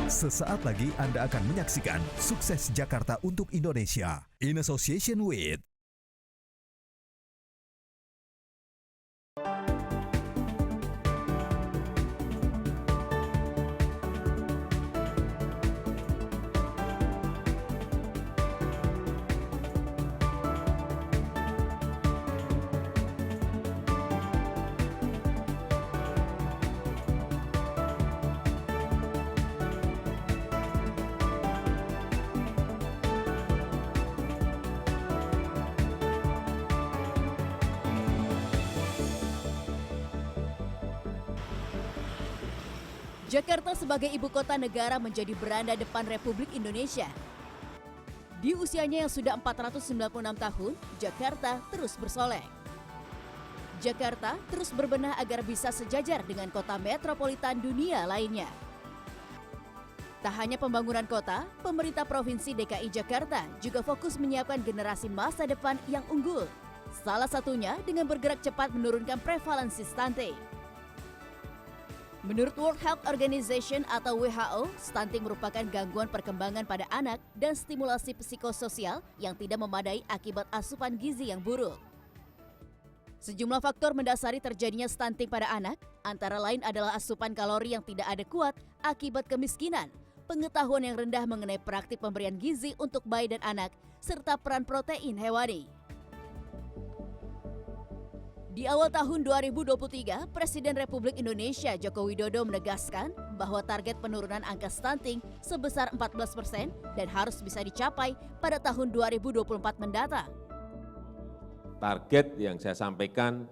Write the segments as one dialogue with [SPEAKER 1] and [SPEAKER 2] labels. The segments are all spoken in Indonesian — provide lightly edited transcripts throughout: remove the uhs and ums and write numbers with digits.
[SPEAKER 1] Sesaat lagi Anda akan menyaksikan Sukses Jakarta untuk Indonesia in association with
[SPEAKER 2] Jakarta sebagai ibu kota negara menjadi beranda depan Republik Indonesia. Di usianya yang sudah 496 tahun, Jakarta terus bersolek. Jakarta terus berbenah agar bisa sejajar dengan kota metropolitan dunia lainnya. Tak hanya pembangunan kota, pemerintah Provinsi DKI Jakarta juga fokus menyiapkan generasi masa depan yang unggul. Salah satunya dengan bergerak cepat menurunkan prevalensi stunting. Menurut World Health Organization atau WHO, stunting merupakan gangguan perkembangan pada anak dan stimulasi psikososial yang tidak memadai akibat asupan gizi yang buruk. Sejumlah faktor mendasari terjadinya stunting pada anak, antara lain adalah asupan kalori yang tidak adekuat akibat kemiskinan, pengetahuan yang rendah mengenai praktik pemberian gizi untuk bayi dan anak, serta peran protein hewani. Di awal tahun 2023, Presiden Republik Indonesia Joko Widodo menegaskan bahwa target penurunan angka stunting sebesar 14% dan harus bisa dicapai pada tahun 2024 mendatang.
[SPEAKER 3] Target yang saya sampaikan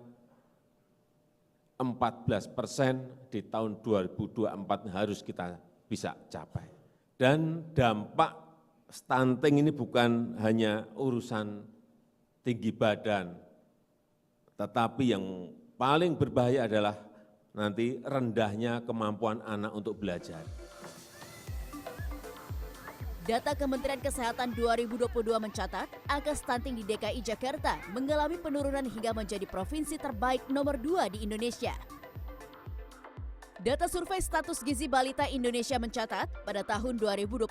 [SPEAKER 3] 14% di tahun 2024 harus kita bisa capai. Dan dampak stunting ini bukan hanya urusan tinggi badan, tetapi yang paling berbahaya adalah nanti rendahnya kemampuan anak untuk belajar.
[SPEAKER 2] Data Kementerian Kesehatan 2022 mencatat, angka stunting di DKI Jakarta mengalami penurunan hingga menjadi provinsi terbaik nomor 2 di Indonesia. Data survei status gizi balita Indonesia mencatat, pada tahun 2021,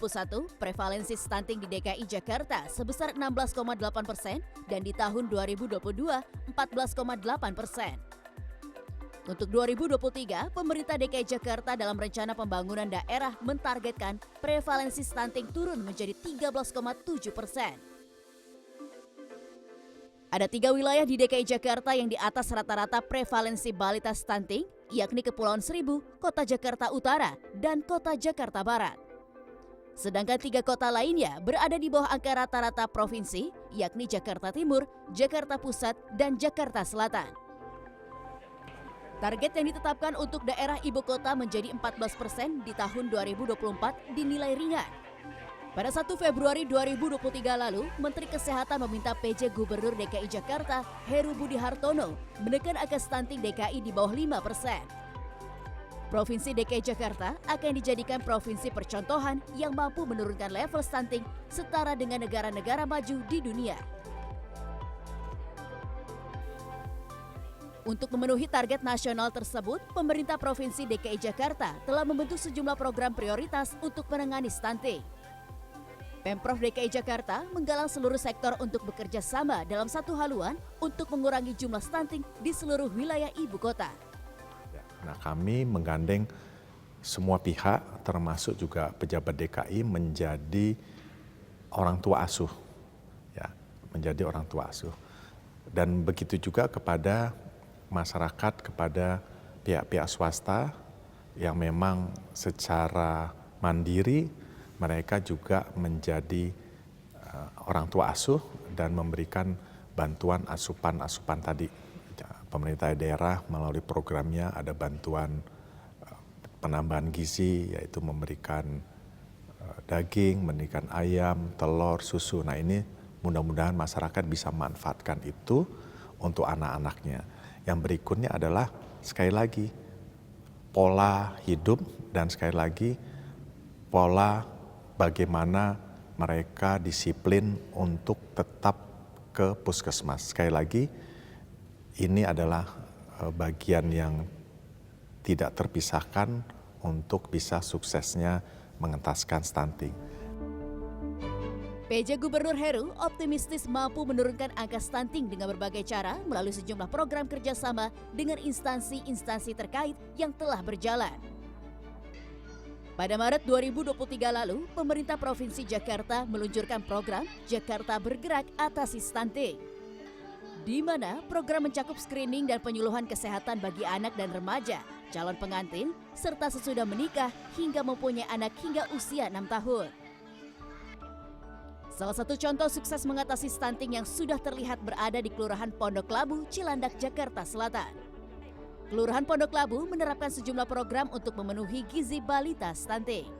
[SPEAKER 2] prevalensi stunting di DKI Jakarta sebesar 16,8% dan di tahun 2022, 14,8%. Untuk 2023, pemerintah DKI Jakarta dalam rencana pembangunan daerah mentargetkan prevalensi stunting turun menjadi 13,7%. Ada 3 wilayah di DKI Jakarta yang di atas rata-rata prevalensi balita stunting, yakni Kepulauan Seribu, Kota Jakarta Utara, dan Kota Jakarta Barat. Sedangkan 3 kota lainnya berada di bawah angka rata-rata provinsi, yakni Jakarta Timur, Jakarta Pusat, dan Jakarta Selatan. Target yang ditetapkan untuk daerah ibu kota menjadi 14% di tahun 2024 dinilai ringan. Pada 1 Februari 2023 lalu, Menteri Kesehatan meminta PJ Gubernur DKI Jakarta, Heru Budi Hartono, menekan angka stunting DKI di bawah 5%. Provinsi DKI Jakarta akan dijadikan provinsi percontohan yang mampu menurunkan level stunting setara dengan negara-negara maju di dunia. Untuk memenuhi target nasional tersebut, pemerintah Provinsi DKI Jakarta telah membentuk sejumlah program prioritas untuk menangani stunting. Pemprov DKI Jakarta menggalang seluruh sektor untuk bekerja sama dalam satu haluan untuk mengurangi jumlah stunting di seluruh wilayah ibu kota.
[SPEAKER 4] Nah, kami menggandeng semua pihak, termasuk juga pejabat DKI menjadi orang tua asuh, ya, menjadi orang tua asuh. Dan begitu juga kepada masyarakat, kepada pihak-pihak swasta yang memang secara mandiri mereka juga menjadi orang tua asuh dan memberikan bantuan asupan tadi. Pemerintah daerah melalui programnya ada bantuan penambahan gizi, yaitu memberikan daging, memberikan ayam, telur, susu. Nah, ini mudah-mudahan masyarakat bisa manfaatkan itu untuk anak-anaknya. Yang berikutnya adalah sekali lagi pola hidup dan sekali lagi pola bagaimana mereka disiplin untuk tetap ke puskesmas. Sekali lagi, ini adalah bagian yang tidak terpisahkan untuk bisa suksesnya mengentaskan stunting.
[SPEAKER 2] PJ Gubernur Heru optimistis mampu menurunkan angka stunting dengan berbagai cara melalui sejumlah program kerjasama dengan instansi-instansi terkait yang telah berjalan. Pada Maret 2023 lalu, pemerintah Provinsi Jakarta meluncurkan program Jakarta Bergerak Atasi Stunting, di mana program mencakup screening dan penyuluhan kesehatan bagi anak dan remaja, calon pengantin, serta sesudah menikah hingga mempunyai anak hingga usia 6 tahun. Salah satu contoh sukses mengatasi stunting yang sudah terlihat berada di Kelurahan Pondok Labu, Cilandak, Jakarta Selatan. Kelurahan Pondok Labu menerapkan sejumlah program untuk memenuhi gizi balita stunting.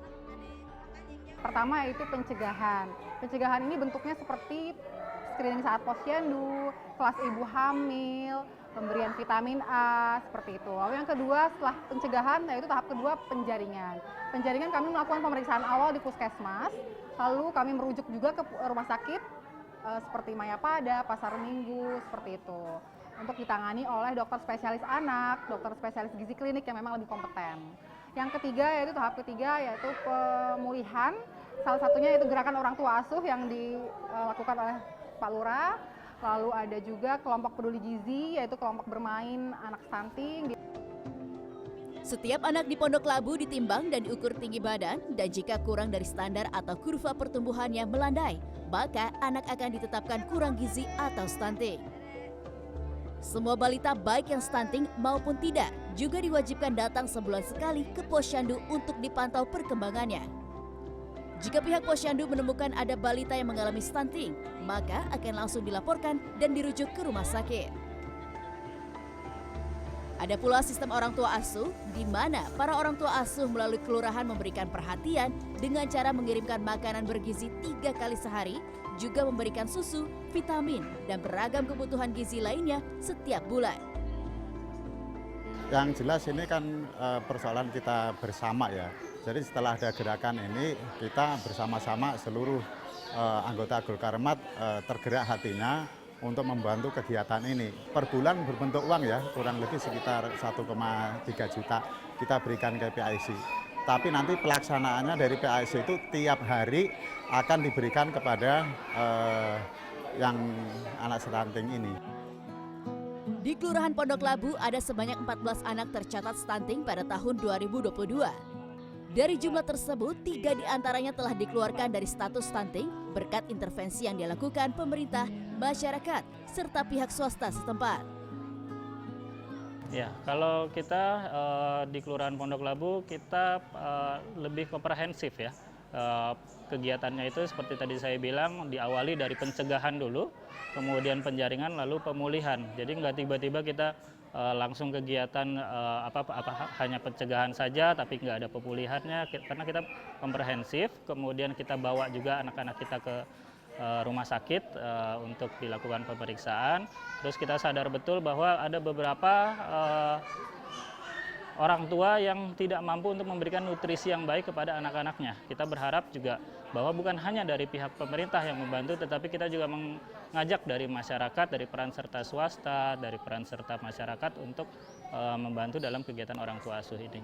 [SPEAKER 5] Pertama yaitu pencegahan. Pencegahan ini bentuknya seperti screening saat posyandu, kelas ibu hamil, pemberian vitamin A, seperti itu. Lalu yang kedua setelah pencegahan yaitu tahap kedua penjaringan. Penjaringan kami melakukan pemeriksaan awal di puskesmas, lalu kami merujuk juga ke rumah sakit seperti Mayapada, Pasar Minggu, seperti itu. Untuk ditangani oleh dokter spesialis anak, dokter spesialis gizi klinik yang memang lebih kompeten. Yang ketiga yaitu tahap ketiga yaitu pemulihan, salah satunya yaitu gerakan orang tua asuh yang dilakukan oleh Pak Lurah. Lalu ada juga kelompok peduli gizi yaitu kelompok bermain anak stunting.
[SPEAKER 2] Setiap anak di Pondok Labu ditimbang dan diukur tinggi badan, dan jika kurang dari standar atau kurva pertumbuhannya melandai, maka anak akan ditetapkan kurang gizi atau stunting. Semua balita baik yang stunting maupun tidak juga diwajibkan datang sebulan sekali ke posyandu untuk dipantau perkembangannya. Jika pihak posyandu menemukan ada balita yang mengalami stunting, maka akan langsung dilaporkan dan dirujuk ke rumah sakit. Ada pula sistem orang tua asuh, di mana para orang tua asuh melalui kelurahan memberikan perhatian dengan cara mengirimkan makanan bergizi 3 kali sehari, juga memberikan susu, vitamin, dan beragam kebutuhan gizi lainnya setiap bulan.
[SPEAKER 6] Yang jelas ini kan persoalan kita bersama ya. Jadi setelah ada gerakan ini, kita bersama-sama seluruh anggota Golkarmat tergerak hatinya untuk membantu kegiatan ini. Per bulan berbentuk uang ya, kurang lebih sekitar 1,3 juta kita berikan ke PIC. Tapi nanti pelaksanaannya dari PIC itu tiap hari akan diberikan kepada yang anak stunting ini.
[SPEAKER 2] Di Kelurahan Pondok Labu ada sebanyak 14 anak tercatat stunting pada tahun 2022. Dari jumlah tersebut, 3 diantaranya telah dikeluarkan dari status stunting berkat intervensi yang dilakukan pemerintah, masyarakat, serta pihak swasta setempat.
[SPEAKER 7] Ya, kalau kita di Kelurahan Pondok Labu kita lebih komprehensif ya. Kegiatannya itu seperti tadi saya bilang diawali dari pencegahan dulu, kemudian penjaringan, lalu pemulihan. Jadi nggak tiba-tiba kita langsung kegiatan hanya pencegahan saja tapi nggak ada pemulihannya, karena kita komprehensif. Kemudian kita bawa juga anak-anak kita ke rumah sakit untuk dilakukan pemeriksaan. Terus kita sadar betul bahwa ada beberapa orang tua yang tidak mampu untuk memberikan nutrisi yang baik kepada anak-anaknya. Kita berharap juga bahwa bukan hanya dari pihak pemerintah yang membantu, tetapi kita juga mengajak dari masyarakat, dari peran serta swasta, dari peran serta masyarakat untuk membantu dalam kegiatan orang tua asuh ini.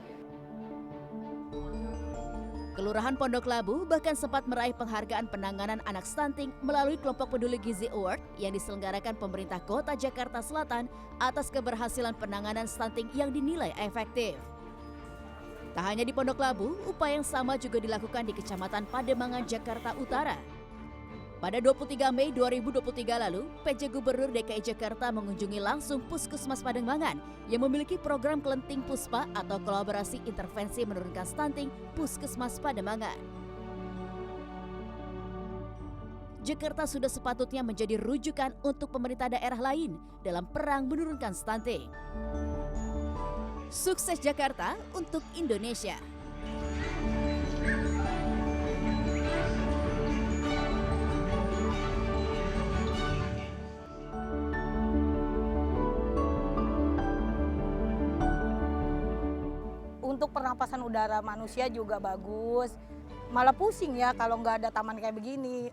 [SPEAKER 2] Kelurahan Pondok Labu bahkan sempat meraih penghargaan penanganan anak stunting melalui kelompok peduli gizi award yang diselenggarakan pemerintah Kota Jakarta Selatan atas keberhasilan penanganan stunting yang dinilai efektif. Tak hanya di Pondok Labu, upaya yang sama juga dilakukan di Kecamatan Pademangan, Jakarta Utara. Pada 23 Mei 2023 lalu, PJ Gubernur DKI Jakarta mengunjungi langsung Puskesmas Pademangan yang memiliki program Kelenting Puspa atau kolaborasi intervensi menurunkan stunting Puskesmas Pademangan. Jakarta sudah sepatutnya menjadi rujukan untuk pemerintah daerah lain dalam perang menurunkan stunting. Sukses Jakarta untuk Indonesia.
[SPEAKER 8] Untuk pernapasan udara manusia juga bagus. Malah pusing ya kalau nggak ada taman kayak begini.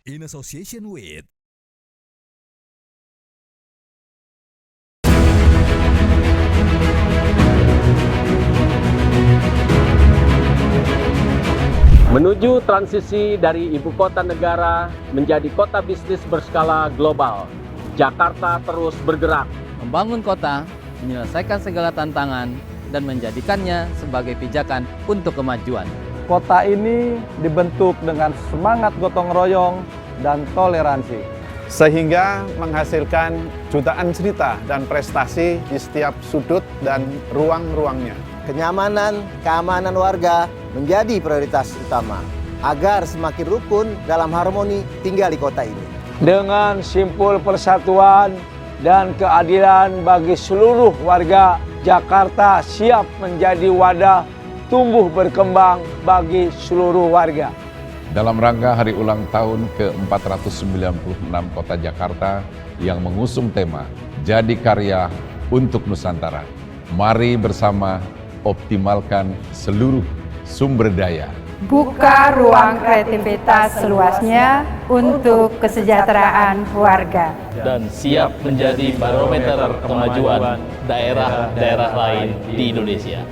[SPEAKER 1] In association with
[SPEAKER 9] Menuju transisi dari ibu kota negara menjadi kota bisnis berskala global, Jakarta terus bergerak.
[SPEAKER 10] Membangun kota, menyelesaikan segala tantangan, dan menjadikannya sebagai pijakan untuk kemajuan.
[SPEAKER 11] Kota ini dibentuk dengan semangat gotong royong dan toleransi,
[SPEAKER 12] sehingga menghasilkan jutaan cerita dan prestasi di setiap sudut dan ruang-ruangnya.
[SPEAKER 13] Kenyamanan, keamanan warga menjadi prioritas utama agar semakin rukun dalam harmoni tinggal di kota ini.
[SPEAKER 11] dengan simpul persatuan dan keadilan bagi seluruh warga, Jakarta siap menjadi wadah tumbuh berkembang bagi seluruh warga.
[SPEAKER 14] Dalam rangka hari ulang tahun ke-496 Kota Jakarta yang mengusung tema Jadi Karya untuk Nusantara, mari bersama optimalkan seluruh sumber daya.
[SPEAKER 15] Buka ruang kreativitas seluasnya untuk kesejahteraan warga.
[SPEAKER 16] Dan siap menjadi barometer kemajuan daerah-daerah lain di Indonesia.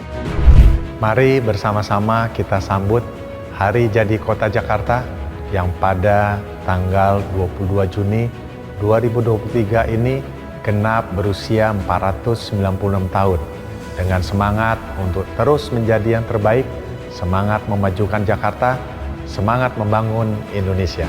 [SPEAKER 4] Mari bersama-sama kita sambut Hari Jadi Kota Jakarta yang pada tanggal 22 Juni 2023 ini genap berusia 496 tahun. Dengan semangat untuk terus menjadi yang terbaik, semangat memajukan Jakarta, semangat membangun Indonesia.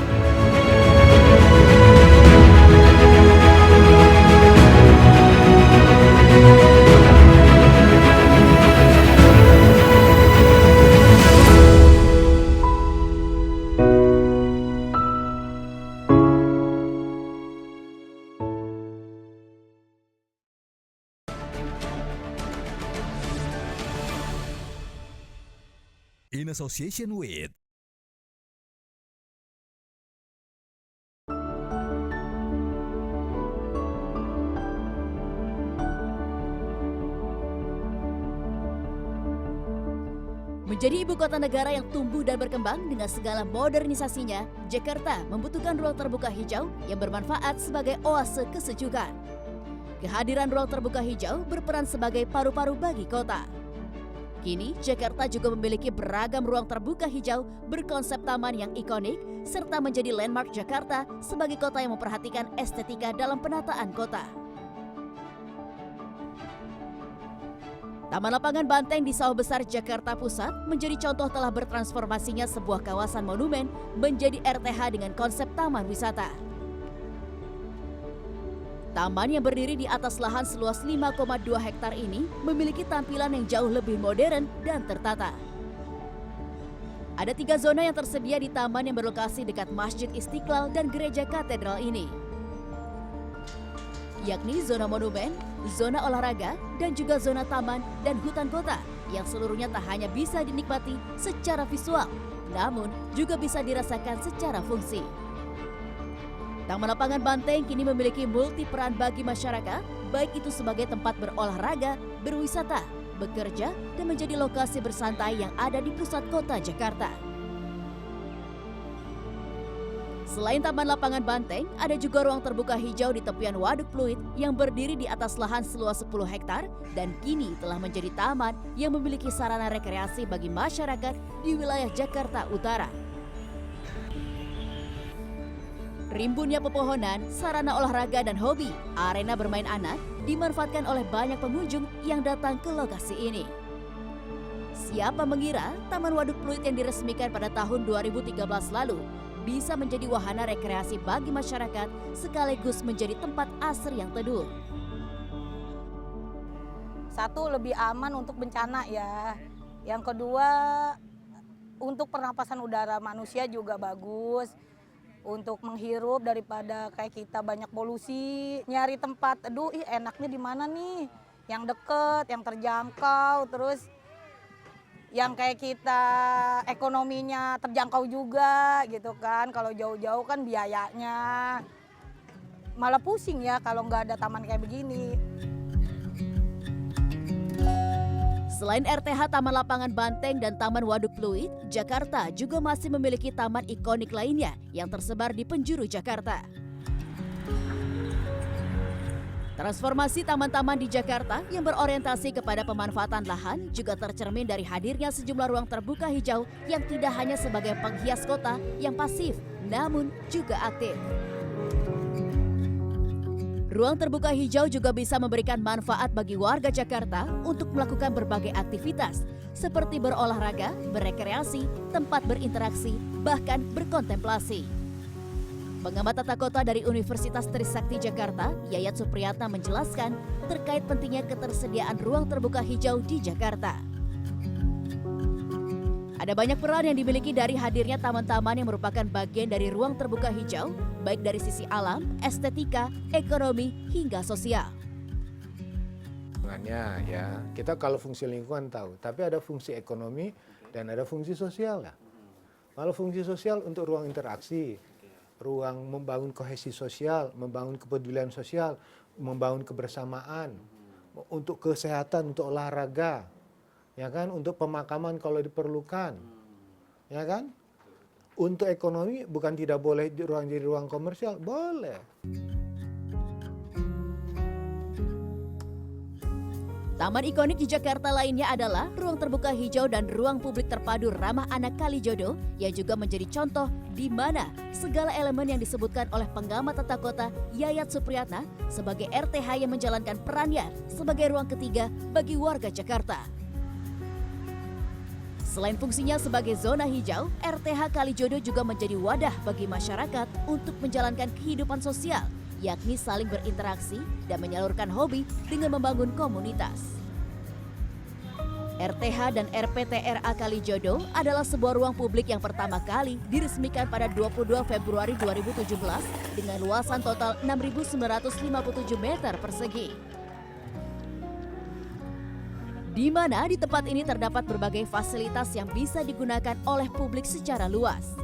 [SPEAKER 1] In association with
[SPEAKER 2] Menjadi ibu kota negara yang tumbuh dan berkembang dengan segala modernisasinya, Jakarta membutuhkan ruang terbuka hijau yang bermanfaat sebagai oase kesejukan. Kehadiran ruang terbuka hijau berperan sebagai paru-paru bagi kota. Kini, Jakarta juga memiliki beragam ruang terbuka hijau berkonsep taman yang ikonik, serta menjadi landmark Jakarta sebagai kota yang memperhatikan estetika dalam penataan kota. Taman Lapangan Banteng di Sawah Besar, Jakarta Pusat menjadi contoh telah bertransformasinya sebuah kawasan monumen menjadi RTH dengan konsep taman wisata. Taman yang berdiri di atas lahan seluas 5,2 hektar ini memiliki tampilan yang jauh lebih modern dan tertata. Ada 3 zona yang tersedia di taman yang berlokasi dekat Masjid Istiqlal dan Gereja Katedral ini, yakni zona monumen, zona olahraga, dan juga zona taman dan hutan kota yang seluruhnya tak hanya bisa dinikmati secara visual, namun juga bisa dirasakan secara fungsi. Taman Lapangan Banteng kini memiliki multi peran bagi masyarakat, baik itu sebagai tempat berolahraga, berwisata, bekerja, dan menjadi lokasi bersantai yang ada di pusat kota Jakarta. Selain Taman Lapangan Banteng, ada juga ruang terbuka hijau di tepian Waduk Pluit yang berdiri di atas lahan seluas 10 hektar dan kini telah menjadi taman yang memiliki sarana rekreasi bagi masyarakat di wilayah Jakarta Utara. Rimbunnya pepohonan, sarana olahraga dan hobi, arena bermain anak dimanfaatkan oleh banyak pengunjung yang datang ke lokasi ini. Siapa mengira Taman Waduk Pluit yang diresmikan pada tahun 2013 lalu bisa menjadi wahana rekreasi bagi masyarakat sekaligus menjadi tempat asri yang teduh.
[SPEAKER 8] Satu, lebih aman untuk bencana ya. Yang kedua, untuk pernapasan udara manusia juga bagus. Untuk menghirup daripada kayak kita banyak polusi, nyari tempat, aduh enaknya di mana nih? Yang deket, yang terjangkau, terus yang kayak kita ekonominya terjangkau juga gitu kan. Kalau jauh-jauh kan biayanya malah pusing ya kalau nggak ada taman kayak begini.
[SPEAKER 2] Selain RTH Taman Lapangan Banteng dan Taman Waduk Pluit, Jakarta juga masih memiliki taman ikonik lainnya yang tersebar di penjuru Jakarta. Transformasi taman-taman di Jakarta yang berorientasi kepada pemanfaatan lahan juga tercermin dari hadirnya sejumlah ruang terbuka hijau yang tidak hanya sebagai penghias kota yang pasif, namun juga aktif. Ruang terbuka hijau juga bisa memberikan manfaat bagi warga Jakarta untuk melakukan berbagai aktivitas seperti berolahraga, berekreasi, tempat berinteraksi, bahkan berkontemplasi. Pengamat tata kota dari Universitas Trisakti Jakarta, Yayat Supriyatna menjelaskan terkait pentingnya ketersediaan ruang terbuka hijau di Jakarta. Ada banyak peran yang dimiliki dari hadirnya taman-taman yang merupakan bagian dari ruang terbuka hijau, baik dari sisi alam, estetika, ekonomi, hingga sosial.
[SPEAKER 17] Ya, kita kalau fungsi lingkungan tahu, tapi ada fungsi ekonomi dan ada fungsi sosial. Kalau fungsi sosial untuk ruang interaksi, ruang membangun kohesi sosial, membangun kepedulian sosial, membangun kebersamaan, untuk kesehatan, untuk olahraga, ya kan, untuk pemakaman kalau diperlukan, ya kan. Untuk ekonomi bukan tidak boleh jadi ruang komersial, boleh.
[SPEAKER 2] Taman ikonik di Jakarta lainnya adalah ruang terbuka hijau dan ruang publik terpadu ramah anak Kalijodo yang juga menjadi contoh di mana segala elemen yang disebutkan oleh pengamat tata kota Yayat Supriyatna sebagai RTH yang menjalankan perannya sebagai ruang ketiga bagi warga Jakarta. Selain fungsinya sebagai zona hijau, RTH Kalijodo juga menjadi wadah bagi masyarakat untuk menjalankan kehidupan sosial, yakni saling berinteraksi dan menyalurkan hobi dengan membangun komunitas. RTH dan RPTRA Kalijodo adalah sebuah ruang publik yang pertama kali diresmikan pada 22 Februari 2017 dengan luasan total 6.957 meter persegi. Di mana di tempat ini terdapat berbagai fasilitas yang bisa digunakan oleh publik secara luas.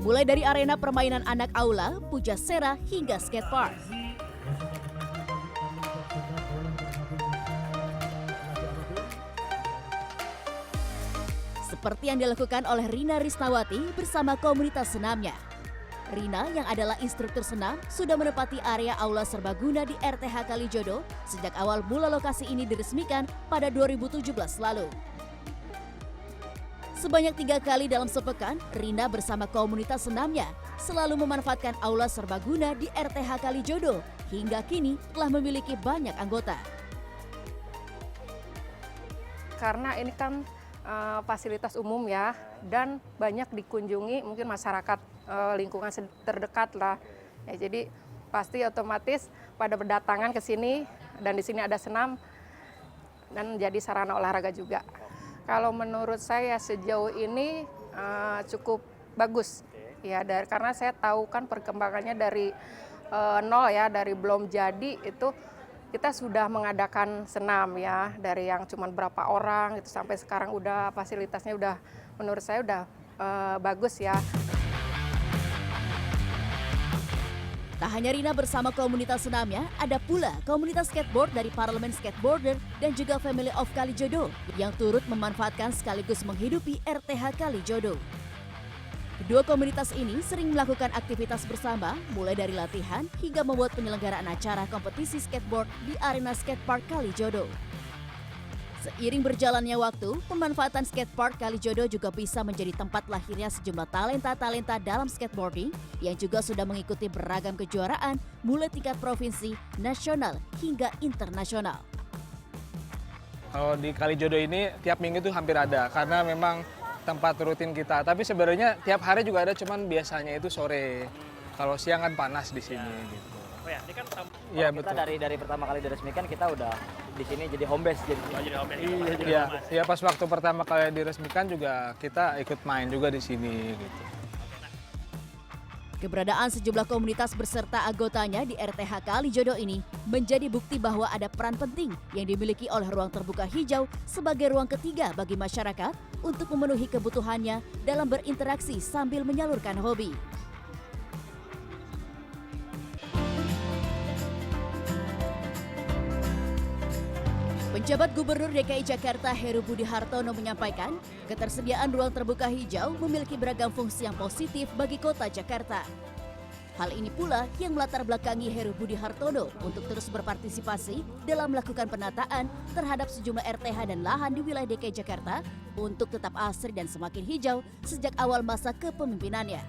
[SPEAKER 2] Mulai dari arena permainan anak aula, pujasera, hingga skatepark. Seperti yang dilakukan oleh Rina Risnawati bersama komunitas senamnya. Rina yang adalah instruktur senam sudah menempati area aula serbaguna di RTH Kalijodo sejak awal mula lokasi ini diresmikan pada 2017 lalu. Sebanyak 3 kali dalam sepekan, Rina bersama komunitas senamnya selalu memanfaatkan aula serbaguna di RTH Kalijodo hingga kini telah memiliki banyak anggota.
[SPEAKER 18] Karena ini kan fasilitas umum ya, dan banyak dikunjungi mungkin masyarakat lingkungan terdekat lah. Ya, jadi pasti otomatis pada berdatangan ke sini dan di sini ada senam dan jadi sarana olahraga juga. Kalau menurut saya sejauh ini cukup bagus ya, karena saya tahu kan perkembangannya dari nol ya, dari belum jadi itu kita sudah mengadakan senam ya, dari yang cuma berapa orang itu sampai sekarang udah fasilitasnya udah menurut saya udah bagus ya.
[SPEAKER 2] Tak hanya Rina bersama komunitas senamnya, ada pula komunitas skateboard dari Parlemen Skateboarder dan juga Family of Kalijodo yang turut memanfaatkan sekaligus menghidupi RTH Kalijodo. Kedua komunitas ini sering melakukan aktivitas bersama, mulai dari latihan hingga membuat penyelenggaraan acara kompetisi skateboard di arena skatepark Kalijodo. Seiring berjalannya waktu, pemanfaatan skatepark Kalijodo juga bisa menjadi tempat lahirnya sejumlah talenta-talenta dalam skateboarding yang juga sudah mengikuti beragam kejuaraan mulai tingkat provinsi, nasional, hingga internasional.
[SPEAKER 19] Kalau di Kalijodo ini tiap minggu itu hampir ada karena memang tempat rutin kita. Tapi sebenarnya tiap hari juga ada, cuman biasanya itu sore. Kalau siang kan panas di sini gitu.
[SPEAKER 20] Oh ya, ini kan
[SPEAKER 19] ya,
[SPEAKER 20] kita
[SPEAKER 19] betul.
[SPEAKER 20] dari pertama kali diresmikan kita udah di sini jadi home base jadi home base.
[SPEAKER 19] Iya, pas waktu pertama kali diresmikan juga kita ikut main juga di sini gitu.
[SPEAKER 2] Keberadaan sejumlah komunitas beserta anggotanya di RTH Kalijodo ini menjadi bukti bahwa ada peran penting yang dimiliki oleh ruang terbuka hijau sebagai ruang ketiga bagi masyarakat untuk memenuhi kebutuhannya dalam berinteraksi sambil menyalurkan hobi. Penjabat Gubernur DKI Jakarta Heru Budi Hartono menyampaikan, ketersediaan ruang terbuka hijau memiliki beragam fungsi yang positif bagi kota Jakarta. Hal ini pula yang melatar belakangi Heru Budi Hartono untuk terus berpartisipasi dalam melakukan penataan terhadap sejumlah RTH dan lahan di wilayah DKI Jakarta untuk tetap asri dan semakin hijau sejak awal masa kepemimpinannya.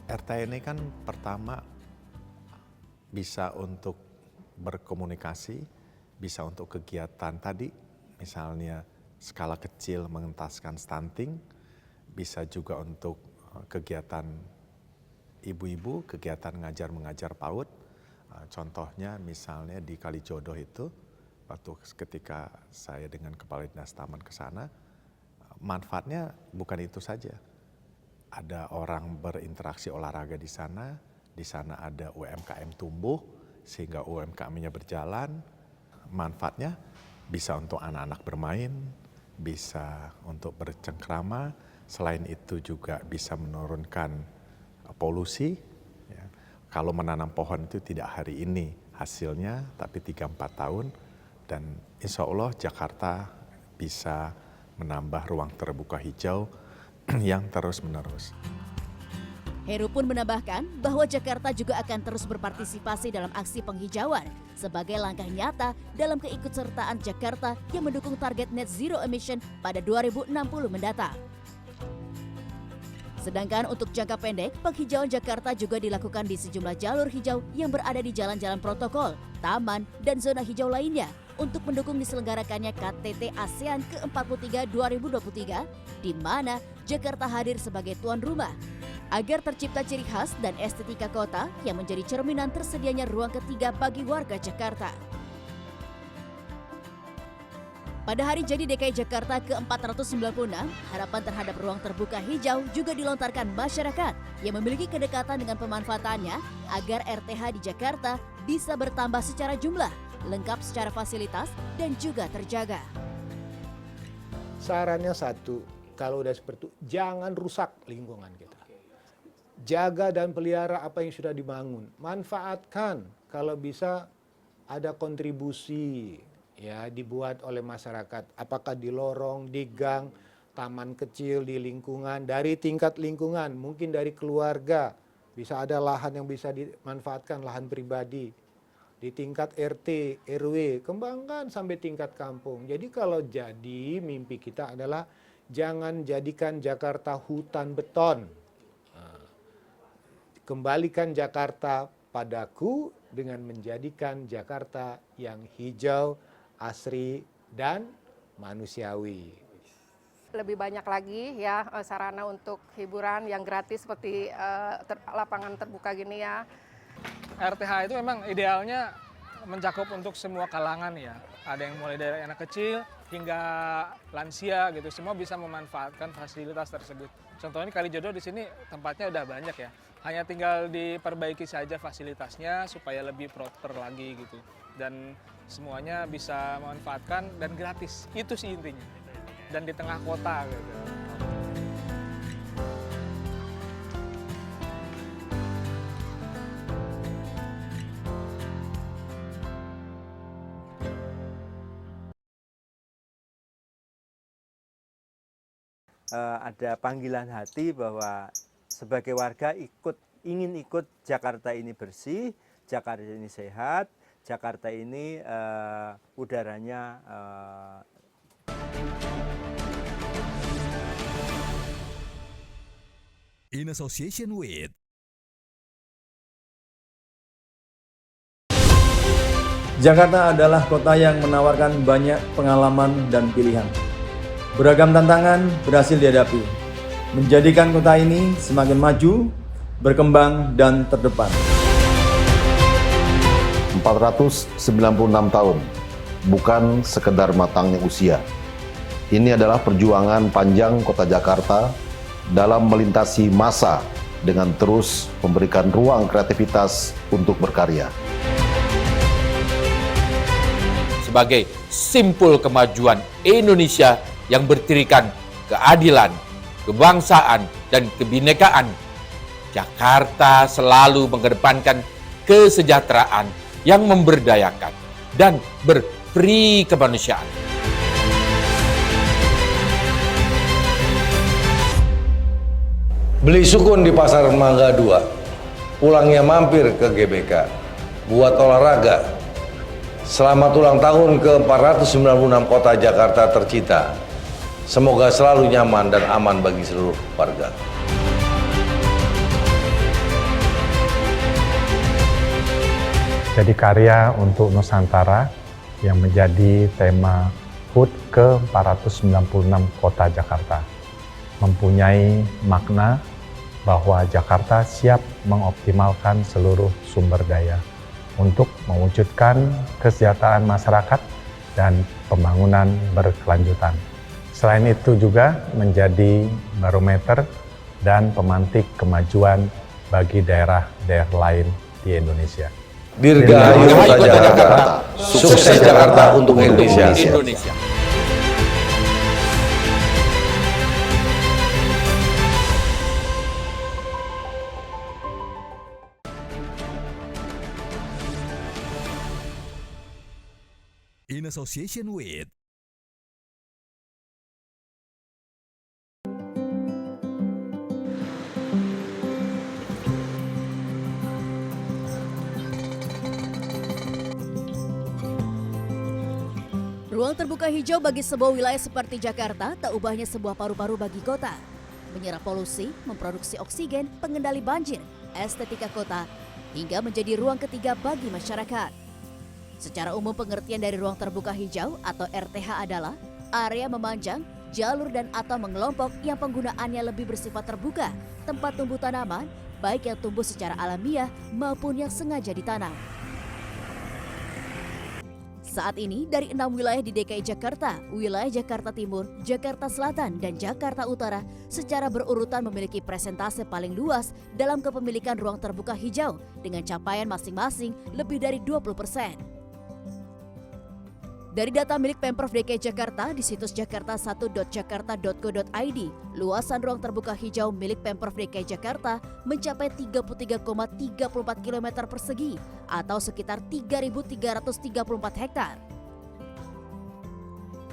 [SPEAKER 4] RTH ini kan pertama bisa untuk berkomunikasi, bisa untuk kegiatan tadi, misalnya skala kecil mengentaskan stunting, bisa juga untuk kegiatan ibu-ibu, kegiatan ngajar-mengajar PAUD. Contohnya misalnya di Kalijodo itu, waktu ketika saya dengan Kepala Dinas Taman ke sana, manfaatnya bukan itu saja. Ada orang berinteraksi olahraga di sana ada UMKM tumbuh, sehingga UMKM-nya berjalan. Manfaatnya bisa untuk anak-anak bermain, bisa untuk bercengkrama. Selain itu juga bisa menurunkan polusi. Ya. Kalau menanam pohon itu tidak hari ini hasilnya, tapi 3-4 tahun. Dan insya Allah Jakarta bisa menambah ruang terbuka hijau yang terus-menerus.
[SPEAKER 2] Heru pun menambahkan bahwa Jakarta juga akan terus berpartisipasi dalam aksi penghijauan sebagai langkah nyata dalam keikutsertaan Jakarta yang mendukung target net zero emission pada 2060 mendatang. Sedangkan untuk jangka pendek, penghijauan Jakarta juga dilakukan di sejumlah jalur hijau yang berada di jalan-jalan protokol, taman, dan zona hijau lainnya untuk mendukung diselenggarakannya KTT ASEAN ke-43 2023, di mana Jakarta hadir sebagai tuan rumah, agar tercipta ciri khas dan estetika kota yang menjadi cerminan tersedianya ruang ketiga bagi warga Jakarta. Pada hari jadi DKI Jakarta ke-496, harapan terhadap ruang terbuka hijau juga dilontarkan masyarakat yang memiliki kedekatan dengan pemanfaatannya agar RTH di Jakarta bisa bertambah secara jumlah, lengkap secara fasilitas, dan juga terjaga.
[SPEAKER 17] Sarannya satu, kalau udah seperti itu, jangan rusak lingkungan kita. Jaga dan pelihara apa yang sudah dibangun. Manfaatkan kalau bisa ada kontribusi ya dibuat oleh masyarakat, apakah di lorong, di gang, taman kecil, di lingkungan, dari tingkat lingkungan, mungkin dari keluarga, bisa ada lahan yang bisa dimanfaatkan, lahan pribadi, di tingkat RT, RW, kembangkan sampai tingkat kampung. Jadi kalau jadi mimpi kita adalah jangan jadikan Jakarta hutan beton. Kembalikan Jakarta padaku dengan menjadikan Jakarta yang hijau, asri, dan manusiawi.
[SPEAKER 18] Lebih banyak lagi ya sarana untuk hiburan yang gratis seperti lapangan terbuka gini ya.
[SPEAKER 19] RTH itu memang idealnya mencakup untuk semua kalangan ya. Ada yang mulai dari anak kecil hingga lansia gitu, semua bisa memanfaatkan fasilitas tersebut. Contohnya Kalijodo di sini tempatnya udah banyak ya. Hanya tinggal diperbaiki saja fasilitasnya supaya lebih proper lagi gitu. Dan semuanya bisa memanfaatkan dan gratis. Itu sih intinya. Dan di tengah kota gitu.
[SPEAKER 21] Ada panggilan hati bahwa sebagai warga ingin ikut Jakarta ini bersih, Jakarta ini sehat, Jakarta ini udaranya
[SPEAKER 1] in association with
[SPEAKER 22] Jakarta adalah kota yang menawarkan banyak pengalaman dan pilihan. Beragam tantangan berhasil dihadapi, menjadikan kota ini semakin maju, berkembang, dan terdepan.
[SPEAKER 23] 496 tahun, bukan sekedar matangnya usia. Ini adalah perjuangan panjang kota Jakarta dalam melintasi masa dengan terus memberikan ruang kreativitas untuk berkarya.
[SPEAKER 24] Sebagai simpul kemajuan Indonesia yang bertirikan keadilan, kebangsaan, dan kebinekaan, Jakarta selalu mengedepankan kesejahteraan yang memberdayakan dan berperi kemanusiaan.
[SPEAKER 22] Beli sukun di Pasar Mangga 2, pulangnya mampir ke GBK, buat olahraga. Selamat ulang tahun ke 496 Kota Jakarta tercinta. Semoga selalu nyaman dan aman bagi seluruh warga.
[SPEAKER 4] Jadi karya untuk Nusantara yang menjadi tema HUT ke-496 Kota Jakarta mempunyai makna bahwa Jakarta siap mengoptimalkan seluruh sumber daya untuk mewujudkan kesejahteraan masyarakat dan pembangunan berkelanjutan. Selain itu juga menjadi barometer dan pemantik kemajuan bagi daerah-daerah lain di Indonesia.
[SPEAKER 22] Dirgahayu Kota Jakarta, sukses Jakarta untuk Indonesia.
[SPEAKER 1] In association with
[SPEAKER 2] Ruang terbuka hijau bagi sebuah wilayah seperti Jakarta tak ubahnya sebuah paru-paru bagi kota. Menyerap polusi, memproduksi oksigen, pengendali banjir, estetika kota, hingga menjadi ruang ketiga bagi masyarakat. Secara umum pengertian dari ruang terbuka hijau atau RTH adalah area memanjang, jalur dan atau mengelompok yang penggunaannya lebih bersifat terbuka, tempat tumbuh tanaman, baik yang tumbuh secara alamiah maupun yang sengaja ditanam. Saat ini dari 6 wilayah di DKI Jakarta, wilayah Jakarta Timur, Jakarta Selatan, dan Jakarta Utara secara berurutan memiliki presentase paling luas dalam kepemilikan ruang terbuka hijau dengan capaian masing-masing lebih dari 20%. Dari data milik Pemprov DKI Jakarta di situs jakarta1.jakarta.go.id, luasan ruang terbuka hijau milik Pemprov DKI Jakarta mencapai 33,34 km persegi atau sekitar 3.334 hektar.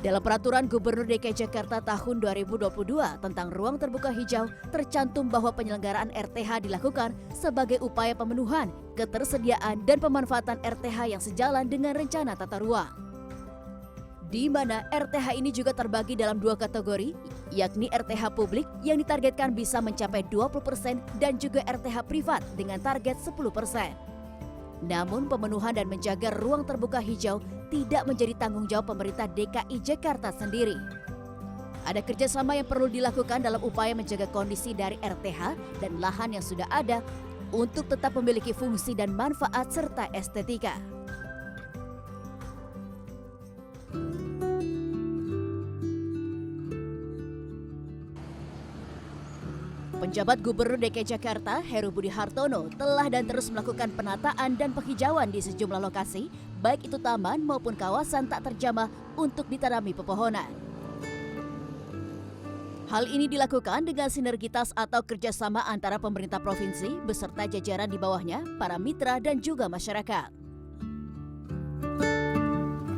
[SPEAKER 2] Dalam peraturan Gubernur DKI Jakarta tahun 2022 tentang ruang terbuka hijau, tercantum bahwa penyelenggaraan RTH dilakukan sebagai upaya pemenuhan, ketersediaan, dan pemanfaatan RTH yang sejalan dengan rencana tata ruang. Di mana RTH ini juga terbagi dalam 2 kategori, yakni RTH publik yang ditargetkan bisa mencapai 20% dan juga RTH privat dengan target 10%. Namun pemenuhan dan menjaga ruang terbuka hijau tidak menjadi tanggung jawab pemerintah DKI Jakarta sendiri. Ada kerjasama yang perlu dilakukan dalam upaya menjaga kondisi dari RTH dan lahan yang sudah ada untuk tetap memiliki fungsi dan manfaat serta estetika. Penjabat Gubernur DKI Jakarta, Heru Budi Hartono, telah dan terus melakukan penataan dan penghijauan di sejumlah lokasi, baik itu taman maupun kawasan tak terjamah untuk ditanami pepohonan. Hal ini dilakukan dengan sinergitas atau kerjasama antara pemerintah provinsi beserta jajaran di bawahnya, para mitra dan juga masyarakat.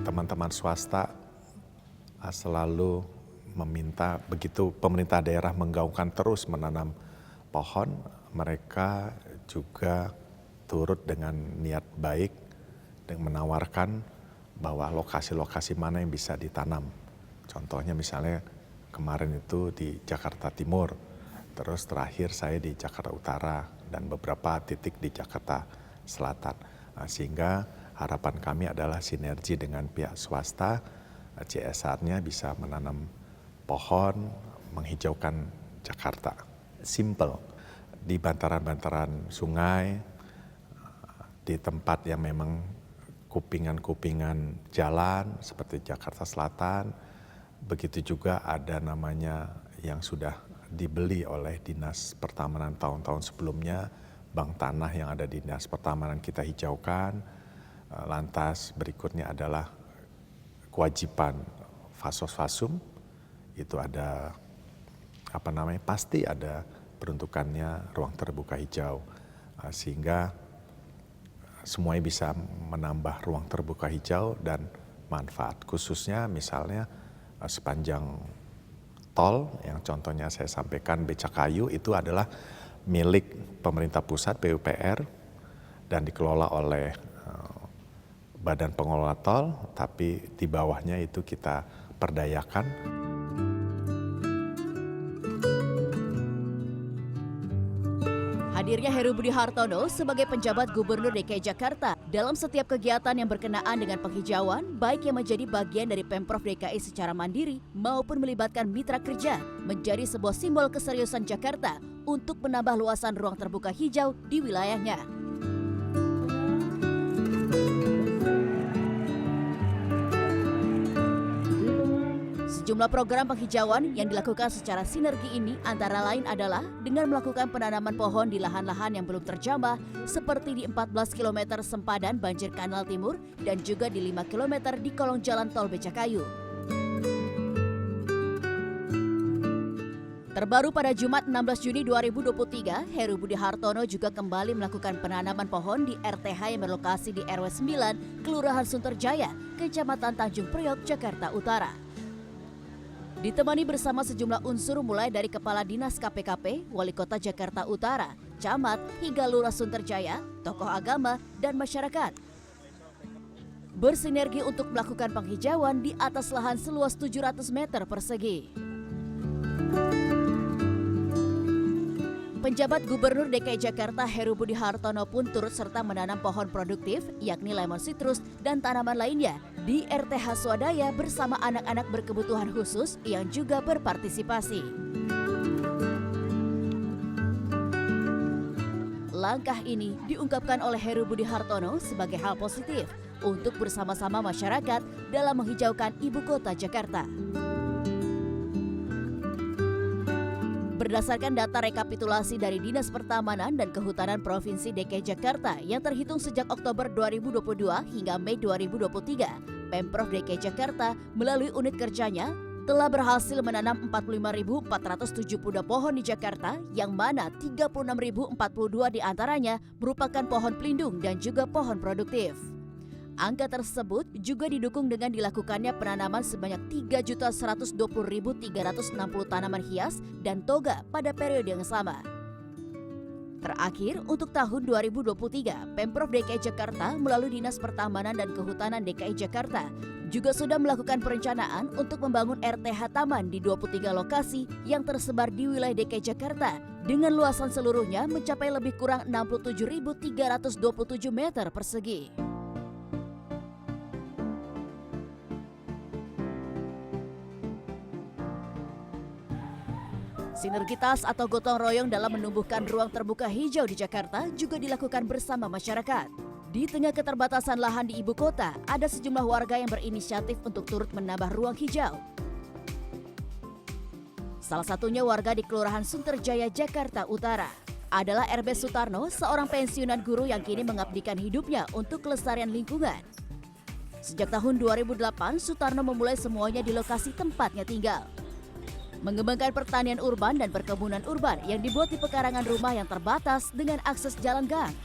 [SPEAKER 4] Teman-teman swasta selalu meminta, begitu pemerintah daerah menggaungkan terus menanam pohon, mereka juga turut dengan niat baik dan menawarkan bahwa lokasi-lokasi mana yang bisa ditanam. Contohnya misalnya kemarin itu di Jakarta Timur, terus terakhir saya di Jakarta Utara dan beberapa titik di Jakarta Selatan. Sehingga harapan kami adalah sinergi dengan pihak swasta, CSR-nya bisa menanam pohon, menghijaukan Jakarta. Simple. Di bantaran-bantaran sungai, di tempat yang memang kupingan-kupingan jalan seperti Jakarta Selatan, begitu juga ada namanya yang sudah dibeli oleh Dinas Pertamanan tahun-tahun sebelumnya, bank tanah yang ada di Dinas Pertamanan kita hijaukan. Lantas berikutnya adalah kewajiban fasos-fasum. Itu ada pasti ada peruntukannya ruang terbuka hijau, sehingga semuanya bisa menambah ruang terbuka hijau dan manfaat, khususnya misalnya sepanjang tol, yang contohnya saya sampaikan Becakayu itu adalah milik pemerintah pusat PUPR dan dikelola oleh Badan Pengelola Tol, tapi di bawahnya itu kita perdayakan.
[SPEAKER 2] Hadirnya Heru Budi Hartono sebagai penjabat Gubernur DKI Jakarta dalam setiap kegiatan yang berkenaan dengan penghijauan, baik yang menjadi bagian dari Pemprov DKI secara mandiri maupun melibatkan mitra kerja, menjadi sebuah simbol keseriusan Jakarta untuk menambah luasan ruang terbuka hijau di wilayahnya. Sejumlah program penghijauan yang dilakukan secara sinergi ini antara lain adalah dengan melakukan penanaman pohon di lahan-lahan yang belum terjamah seperti di 14 km sempadan banjir Kanal Timur dan juga di 5 km di kolong jalan tol Becakayu. Terbaru pada Jumat 16 Juni 2023, Heru Budi Hartono juga kembali melakukan penanaman pohon di RTH yang berlokasi di RW 9, Kelurahan Sunterjaya, Kecamatan Tanjung Priok, Jakarta Utara. Ditemani bersama sejumlah unsur mulai dari Kepala Dinas KPKP, Wali Kota Jakarta Utara, Camat, hingga Lurah Sunterjaya, tokoh agama, dan masyarakat. Bersinergi untuk melakukan penghijauan di atas lahan seluas 700 meter persegi. Penjabat Gubernur DKI Jakarta Heru Budi Hartono pun turut serta menanam pohon produktif, yakni lemon citrus dan tanaman lainnya di RTH Swadaya bersama anak-anak berkebutuhan khusus yang juga berpartisipasi. Langkah ini diungkapkan oleh Heru Budi Hartono sebagai hal positif untuk bersama-sama masyarakat dalam menghijaukan ibu kota Jakarta. Berdasarkan data rekapitulasi dari Dinas Pertamanan dan Kehutanan Provinsi DKI Jakarta yang terhitung sejak Oktober 2022 hingga Mei 2023, Pemprov DKI Jakarta melalui unit kerjanya telah berhasil menanam 45.472 pohon di Jakarta, yang mana 36.042 diantaranya merupakan pohon pelindung dan juga pohon produktif. Angka tersebut juga didukung dengan dilakukannya penanaman sebanyak 3.120.360 tanaman hias dan toga pada periode yang sama. Terakhir, untuk tahun 2023, Pemprov DKI Jakarta melalui Dinas Pertamanan dan Kehutanan DKI Jakarta juga sudah melakukan perencanaan untuk membangun RTH Taman di 23 lokasi yang tersebar di wilayah DKI Jakarta dengan luasan seluruhnya mencapai lebih kurang 67.327 meter persegi. Sinergitas atau gotong royong dalam menumbuhkan ruang terbuka hijau di Jakarta juga dilakukan bersama masyarakat. Di tengah keterbatasan lahan di ibu kota, ada sejumlah warga yang berinisiatif untuk turut menambah ruang hijau. Salah satunya warga di Kelurahan Sunterjaya, Jakarta Utara. Adalah RB Sutarno, seorang pensiunan guru yang kini mengabdikan hidupnya untuk kelestarian lingkungan. Sejak tahun 2008, Sutarno memulai semuanya di lokasi tempatnya tinggal. Mengembangkan pertanian urban dan perkebunan urban yang dibuat di pekarangan rumah yang terbatas dengan akses jalan gang.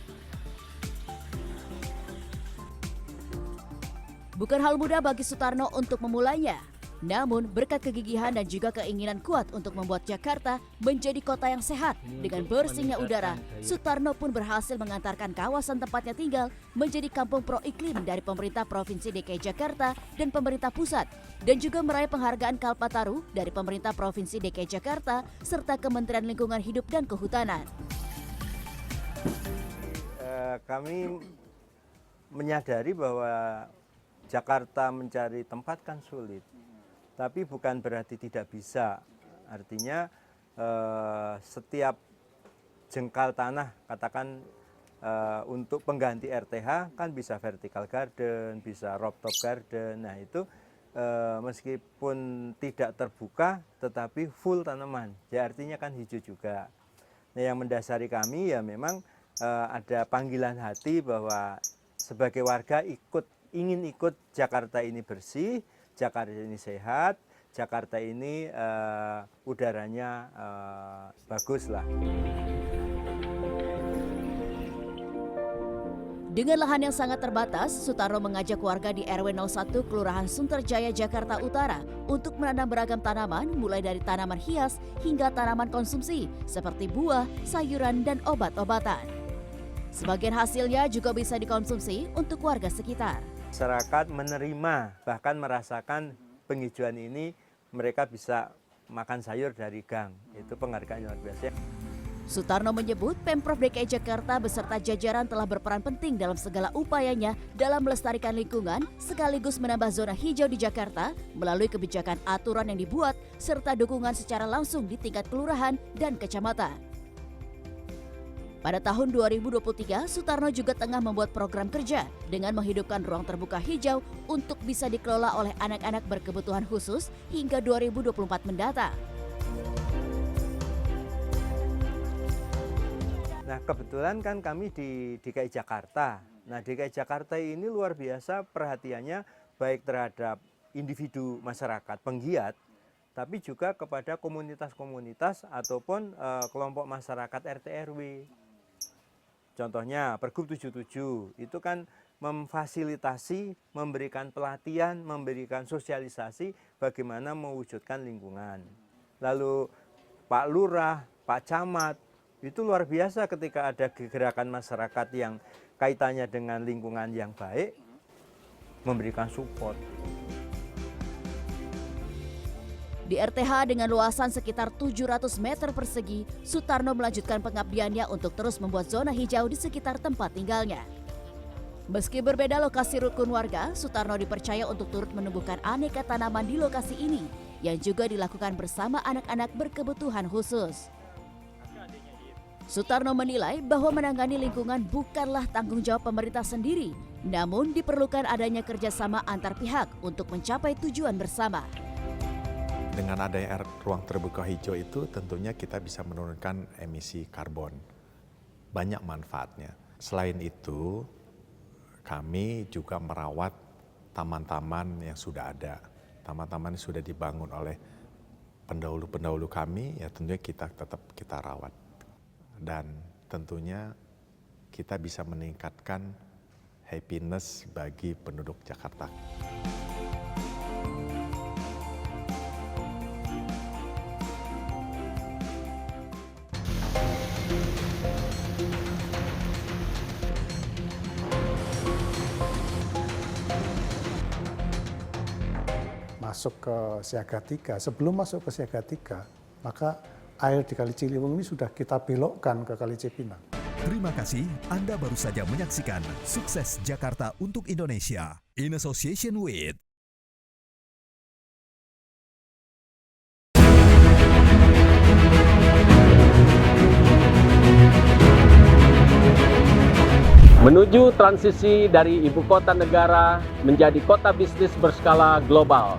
[SPEAKER 2] Bukan hal mudah bagi Sutarno untuk memulainya. Namun berkat kegigihan dan juga keinginan kuat untuk membuat Jakarta menjadi kota yang sehat dengan bersihnya udara, Sutarno pun berhasil mengantarkan kawasan tempatnya tinggal menjadi kampung pro iklim dari pemerintah Provinsi DKI Jakarta dan pemerintah pusat, dan juga meraih penghargaan Kalpataru dari pemerintah Provinsi DKI Jakarta serta Kementerian Lingkungan Hidup dan Kehutanan.
[SPEAKER 21] Kami menyadari bahwa Jakarta mencari tempat kan sulit. Tapi bukan berarti tidak bisa. Artinya setiap jengkal tanah, katakan untuk pengganti RTH kan bisa vertical garden, bisa rooftop garden. Nah itu meskipun tidak terbuka tetapi full tanaman. Ya artinya kan hijau juga. Nah yang mendasari kami ya memang ada panggilan hati bahwa sebagai warga ingin ikut Jakarta ini bersih, Jakarta ini sehat, Jakarta ini udaranya bagus lah.
[SPEAKER 2] Dengan lahan yang sangat terbatas, Sutarno mengajak warga di RW 01 Kelurahan Sunterjaya, Jakarta Utara untuk menanam beragam tanaman mulai dari tanaman hias hingga tanaman konsumsi seperti buah, sayuran, dan obat-obatan. Sebagian hasilnya juga bisa dikonsumsi untuk warga sekitar.
[SPEAKER 21] Masyarakat menerima, bahkan merasakan penghijauan ini, mereka bisa makan sayur dari gang. Itu penghargaan yang luar biasa.
[SPEAKER 2] Sutarno menyebut Pemprov DKI Jakarta beserta jajaran telah berperan penting dalam segala upayanya dalam melestarikan lingkungan sekaligus menambah zona hijau di Jakarta melalui kebijakan aturan yang dibuat serta dukungan secara langsung di tingkat kelurahan dan kecamatan. Pada tahun 2023, Sutarno juga tengah membuat program kerja dengan menghidupkan ruang terbuka hijau untuk bisa dikelola oleh anak-anak berkebutuhan khusus hingga 2024 mendatang.
[SPEAKER 21] Nah, kebetulan kan kami di DKI Jakarta. Nah, DKI Jakarta ini luar biasa perhatiannya baik terhadap individu masyarakat penggiat, tapi juga kepada komunitas-komunitas ataupun kelompok masyarakat RT RW. Contohnya Pergub 77 itu kan memfasilitasi, memberikan pelatihan, memberikan sosialisasi bagaimana mewujudkan lingkungan. Lalu Pak Lurah, Pak Camat, itu luar biasa ketika ada gerakan masyarakat yang kaitannya dengan lingkungan yang baik, memberikan support.
[SPEAKER 2] Di RTH dengan luasan sekitar 700 meter persegi, Sutarno melanjutkan pengabdiannya untuk terus membuat zona hijau di sekitar tempat tinggalnya. Meski berbeda lokasi rukun warga, Sutarno dipercaya untuk turut menumbuhkan aneka tanaman di lokasi ini, yang juga dilakukan bersama anak-anak berkebutuhan khusus. Sutarno menilai bahwa menangani lingkungan bukanlah tanggung jawab pemerintah sendiri, namun diperlukan adanya kerjasama antar pihak untuk mencapai tujuan bersama.
[SPEAKER 4] Dengan adanya ruang terbuka hijau itu tentunya kita bisa menurunkan emisi karbon. Banyak manfaatnya. Selain itu, kami juga merawat taman-taman yang sudah ada. Taman-taman yang sudah dibangun oleh pendahulu-pendahulu kami, ya tentunya kita tetap kita rawat. Dan tentunya kita bisa meningkatkan happiness bagi penduduk Jakarta.
[SPEAKER 3] Masuk ke Siaga 3, sebelum masuk ke Siaga 3, maka air di Kali Ciliwung ini sudah kita belokkan ke Kali Cipinang.
[SPEAKER 1] Terima kasih, Anda baru saja menyaksikan Sukses Jakarta untuk Indonesia in association with
[SPEAKER 9] Menuju transisi dari ibu kota negara menjadi kota bisnis berskala global,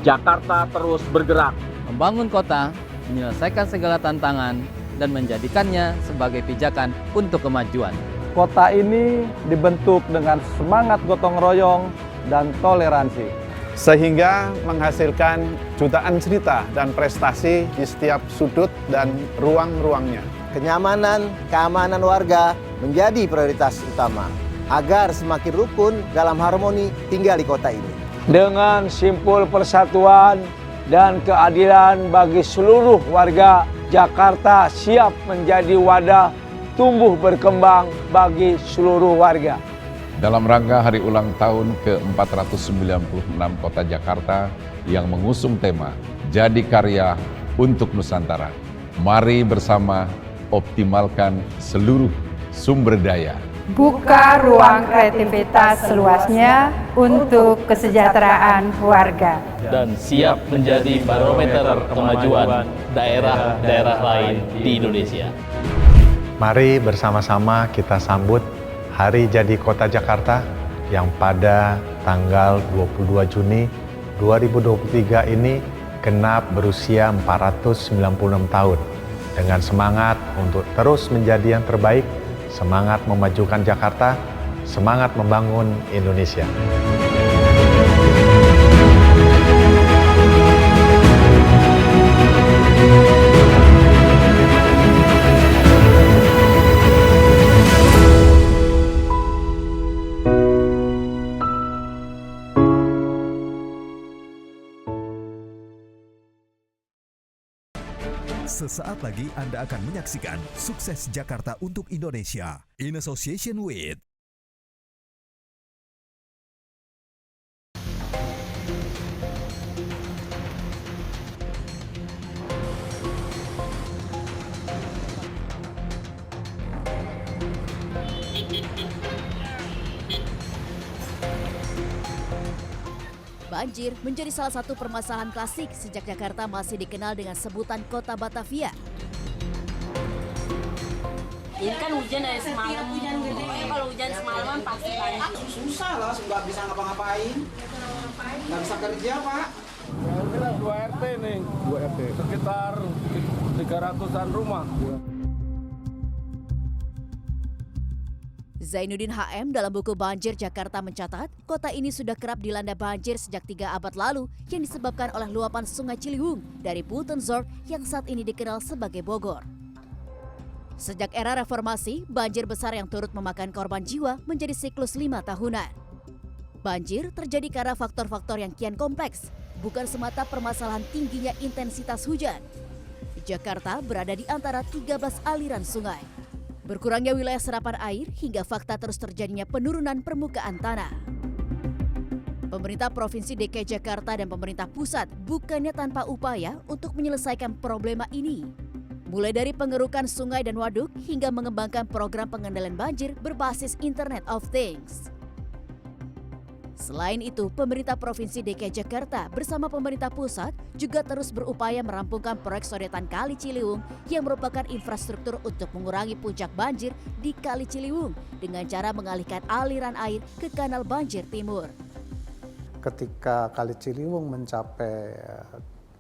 [SPEAKER 9] Jakarta terus bergerak.
[SPEAKER 10] Membangun kota, menyelesaikan segala tantangan, dan menjadikannya sebagai pijakan untuk kemajuan.
[SPEAKER 11] Kota ini dibentuk dengan semangat gotong royong dan toleransi,
[SPEAKER 12] sehingga menghasilkan jutaan cerita dan prestasi di setiap sudut dan ruang-ruangnya.
[SPEAKER 13] Kenyamanan, keamanan warga menjadi prioritas utama agar semakin rukun dalam harmoni tinggal di kota ini.
[SPEAKER 5] Dengan simpul persatuan dan keadilan bagi seluruh warga, Jakarta siap menjadi wadah tumbuh berkembang bagi seluruh warga.
[SPEAKER 14] Dalam rangka hari ulang tahun ke-496 Kota Jakarta yang mengusung tema Jadi Karya untuk Nusantara, mari bersama optimalkan seluruh sumber daya.
[SPEAKER 15] Buka ruang kreativitas seluasnya untuk kesejahteraan warga.
[SPEAKER 16] Dan siap menjadi barometer kemajuan daerah-daerah lain di Indonesia.
[SPEAKER 4] Mari bersama-sama kita sambut Hari Jadi Kota Jakarta yang pada tanggal 22 Juni 2023 ini genap berusia 496 tahun. Dengan semangat untuk terus menjadi yang terbaik, semangat memajukan Jakarta, semangat membangun Indonesia.
[SPEAKER 1] Sesaat lagi Anda akan menyaksikan Sukses Jakarta untuk Indonesia in association with
[SPEAKER 2] Banjir menjadi salah satu permasalahan klasik sejak Jakarta masih dikenal dengan sebutan Kota Batavia.
[SPEAKER 6] Ini kan hujan dari semalam. Pokoknya kalau hujan semalaman pasti banjir.
[SPEAKER 7] Susah lah, nggak bisa ngapa-ngapain. Nggak bisa kerja, Pak.
[SPEAKER 11] Saya bilang 2 RT nih. 2 RT. Sekitar 300-an rumah.
[SPEAKER 2] Zainuddin HM dalam buku Banjir Jakarta mencatat, kota ini sudah kerap dilanda banjir sejak 3 abad lalu yang disebabkan oleh luapan Sungai Ciliwung dari Buitenzorg yang saat ini dikenal sebagai Bogor. Sejak era reformasi, banjir besar yang turut memakan korban jiwa menjadi siklus 5 tahunan. Banjir terjadi karena faktor-faktor yang kian kompleks, bukan semata permasalahan tingginya intensitas hujan. Jakarta berada di antara 13 aliran sungai. Berkurangnya wilayah serapan air hingga fakta terus terjadinya penurunan permukaan tanah. Pemerintah Provinsi DKI Jakarta dan pemerintah pusat bukannya tanpa upaya untuk menyelesaikan problema ini. Mulai dari pengerukan sungai dan waduk hingga mengembangkan program pengendalian banjir berbasis Internet of Things. Selain itu, pemerintah Provinsi DKI Jakarta bersama pemerintah pusat juga terus berupaya merampungkan proyek sodetan Kali Ciliwung yang merupakan infrastruktur untuk mengurangi puncak banjir di Kali Ciliwung dengan cara mengalihkan aliran air ke Kanal Banjir Timur.
[SPEAKER 3] Ketika Kali Ciliwung mencapai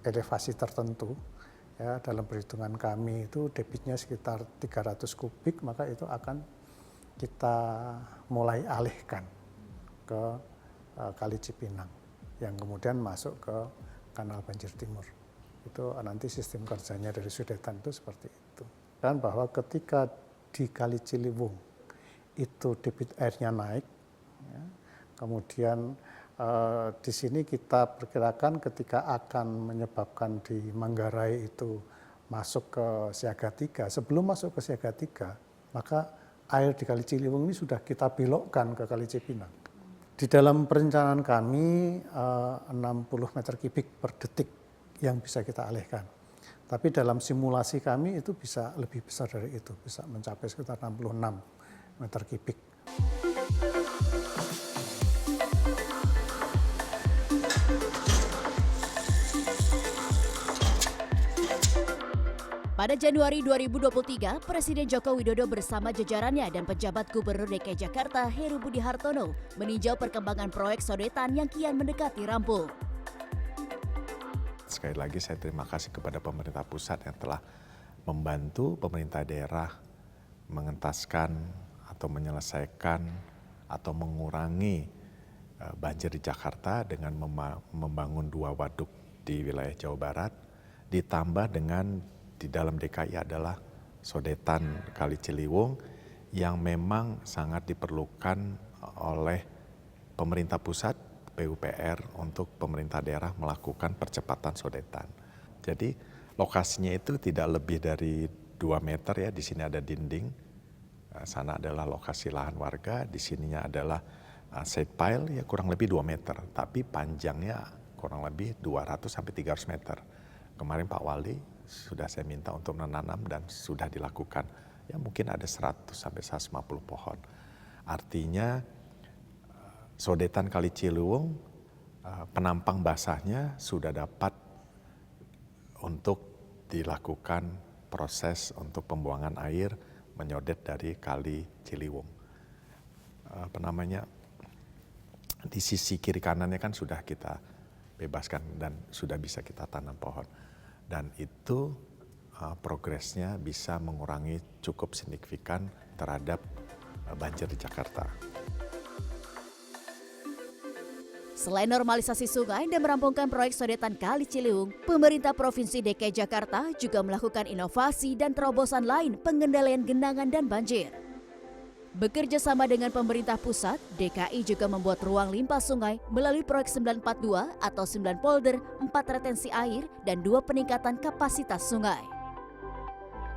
[SPEAKER 3] elevasi tertentu, ya, dalam perhitungan kami itu debitnya sekitar 300 kubik, maka itu akan kita mulai alihkan ke Kali Cipinang yang kemudian masuk ke Kanal Banjir Timur. Itu nanti sistem kerjanya dari sudetan itu seperti itu. Dan bahwa ketika di Kali Ciliwung itu debit airnya naik, ya, kemudian di sini kita perkirakan ketika akan menyebabkan di Manggarai itu masuk ke siaga 3, sebelum masuk ke siaga 3, maka air di Kali Ciliwung ini sudah kita belokkan ke Kali Cipinang. Di dalam perencanaan kami 60 meter kubik per detik yang bisa kita alihkan. Tapi dalam simulasi kami itu bisa lebih besar dari itu, bisa mencapai sekitar 66 meter kubik.
[SPEAKER 2] Pada Januari 2023, Presiden Joko Widodo bersama jajarannya dan pejabat Gubernur DKI Jakarta Heru Budi Hartono meninjau perkembangan proyek sodetan yang kian mendekati rampung.
[SPEAKER 4] Sekali lagi saya terima kasih kepada pemerintah pusat yang telah membantu pemerintah daerah mengentaskan atau menyelesaikan atau mengurangi banjir di Jakarta dengan membangun 2 waduk di wilayah Jawa Barat, ditambah dengan di dalam DKI adalah sodetan Kali Ciliwung yang memang sangat diperlukan oleh pemerintah pusat, PUPR, untuk pemerintah daerah melakukan percepatan sodetan. Jadi lokasinya itu tidak lebih dari 2 meter ya, di sini ada dinding, sana adalah lokasi lahan warga, di sininya adalah side pile ya kurang lebih 2 meter, tapi panjangnya kurang lebih 200 sampai 300 meter. Kemarin Pak Wali sudah saya minta untuk menanam dan sudah dilakukan. Ya mungkin ada 100 sampai 150 pohon. Artinya sodetan Kali Ciliwung penampang basahnya sudah dapat untuk dilakukan proses untuk pembuangan air menyodet dari Kali Ciliwung. Di sisi kiri kanannya kan sudah kita bebaskan dan sudah bisa kita tanam pohon. Dan itu progresnya bisa mengurangi cukup signifikan terhadap banjir di Jakarta.
[SPEAKER 2] Selain normalisasi sungai dan merampungkan proyek sodetan Kali Ciliwung, pemerintah Provinsi DKI Jakarta juga melakukan inovasi dan terobosan lain pengendalian genangan dan banjir. Bekerja sama dengan pemerintah pusat, DKI juga membuat ruang limpah sungai melalui proyek 942 atau 9 polder, 4 retensi air, dan 2 peningkatan kapasitas sungai.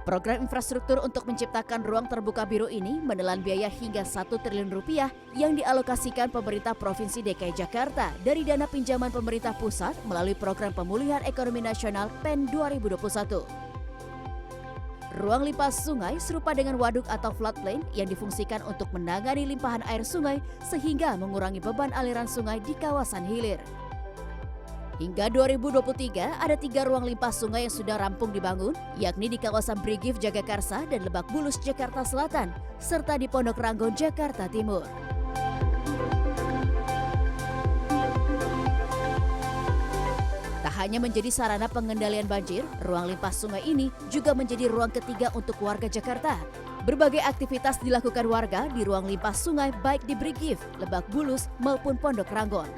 [SPEAKER 2] Program infrastruktur untuk menciptakan ruang terbuka biru ini menelan biaya hingga 1 triliun rupiah yang dialokasikan pemerintah Provinsi DKI Jakarta dari dana pinjaman pemerintah pusat melalui Program Pemulihan Ekonomi Nasional PEN 2021. Ruang limpah sungai serupa dengan waduk atau floodplain yang difungsikan untuk menangani limpahan air sungai sehingga mengurangi beban aliran sungai di kawasan hilir. Hingga 2023, ada 3 ruang limpah sungai yang sudah rampung dibangun, yakni di kawasan Brigif Jagakarsa dan Lebak Bulus, Jakarta Selatan, serta di Pondok Ranggon, Jakarta Timur. Tak hanya menjadi sarana pengendalian banjir, ruang limpah sungai ini juga menjadi ruang ketiga untuk warga Jakarta. Berbagai aktivitas dilakukan warga di ruang limpah sungai baik di Brigif, Lebak Bulus, maupun Pondok Ranggon.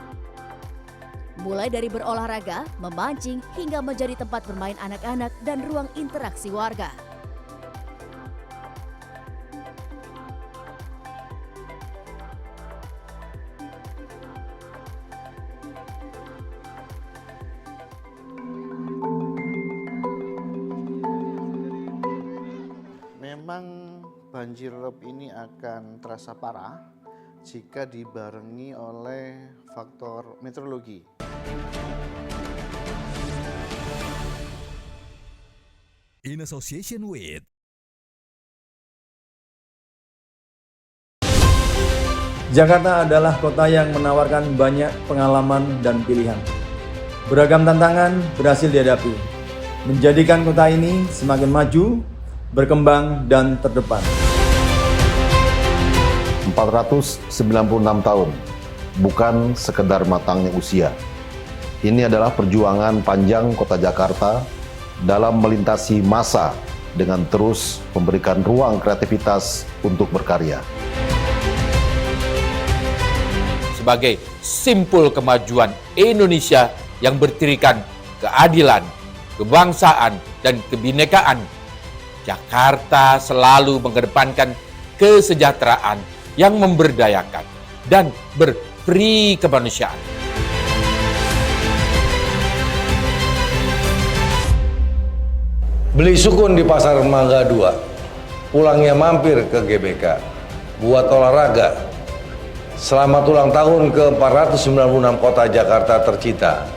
[SPEAKER 2] Mulai dari berolahraga, memancing, hingga menjadi tempat bermain anak-anak dan ruang interaksi warga.
[SPEAKER 8] Memang banjir rob ini akan terasa parah jika dibarengi oleh faktor meteorologi.
[SPEAKER 1] In association with
[SPEAKER 22] Jakarta adalah kota yang menawarkan banyak pengalaman dan pilihan. Beragam tantangan berhasil dihadapi, menjadikan kota ini semakin maju, berkembang, dan terdepan.
[SPEAKER 23] 496 tahun, bukan sekedar matangnya usia. Ini adalah perjuangan panjang kota Jakarta dalam melintasi masa dengan terus memberikan ruang kreativitas untuk berkarya.
[SPEAKER 24] Sebagai simpul kemajuan Indonesia yang bertirikan keadilan, kebangsaan, dan kebinekaan, Jakarta selalu mengedepankan kesejahteraan yang memberdayakan dan berperi kemanusiaan.
[SPEAKER 17] Beli sukun di Pasar Mangga 2, pulangnya mampir ke GBK, buat olahraga. Selamat ulang tahun ke 496 kota Jakarta tercinta.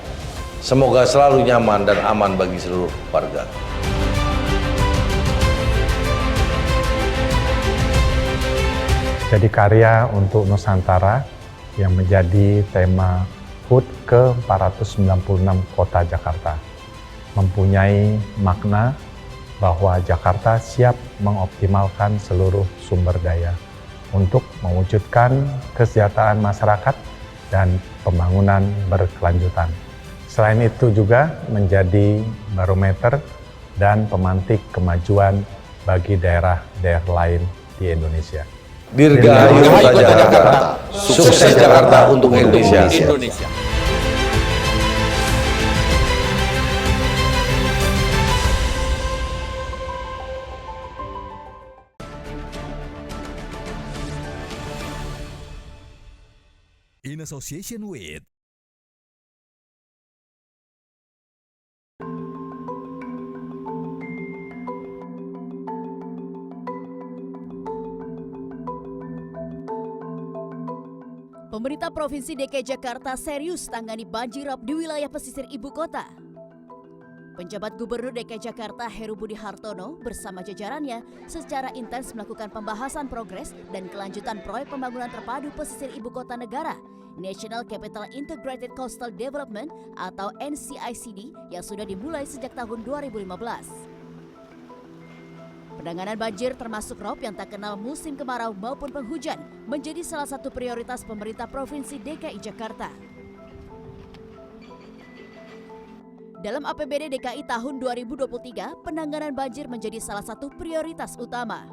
[SPEAKER 17] Semoga selalu nyaman dan aman bagi seluruh warga.
[SPEAKER 4] Jadi karya untuk Nusantara yang menjadi tema HUT ke-496 kota Jakarta mempunyai makna bahwa Jakarta siap mengoptimalkan seluruh sumber daya untuk mewujudkan kesejahteraan masyarakat dan pembangunan berkelanjutan. Selain itu juga menjadi barometer dan pemantik kemajuan bagi daerah-daerah lain di Indonesia.
[SPEAKER 17] Dirgahayu Kota Jakarta, sukses Jakarta untuk Indonesia.
[SPEAKER 1] In association with
[SPEAKER 2] Pemerintah Provinsi DKI Jakarta serius tangani banjirop di wilayah pesisir ibu kota. Penjabat Gubernur DKI Jakarta Heru Budi Hartono bersama jajarannya secara intens melakukan pembahasan progres dan kelanjutan proyek pembangunan terpadu pesisir ibu kota negara, National Capital Integrated Coastal Development atau NCICD yang sudah dimulai sejak tahun 2015. Penanganan banjir termasuk rob yang tak kenal musim kemarau maupun penghujan menjadi salah satu prioritas pemerintah Provinsi DKI Jakarta. Dalam APBD DKI tahun 2023, penanganan banjir menjadi salah satu prioritas utama.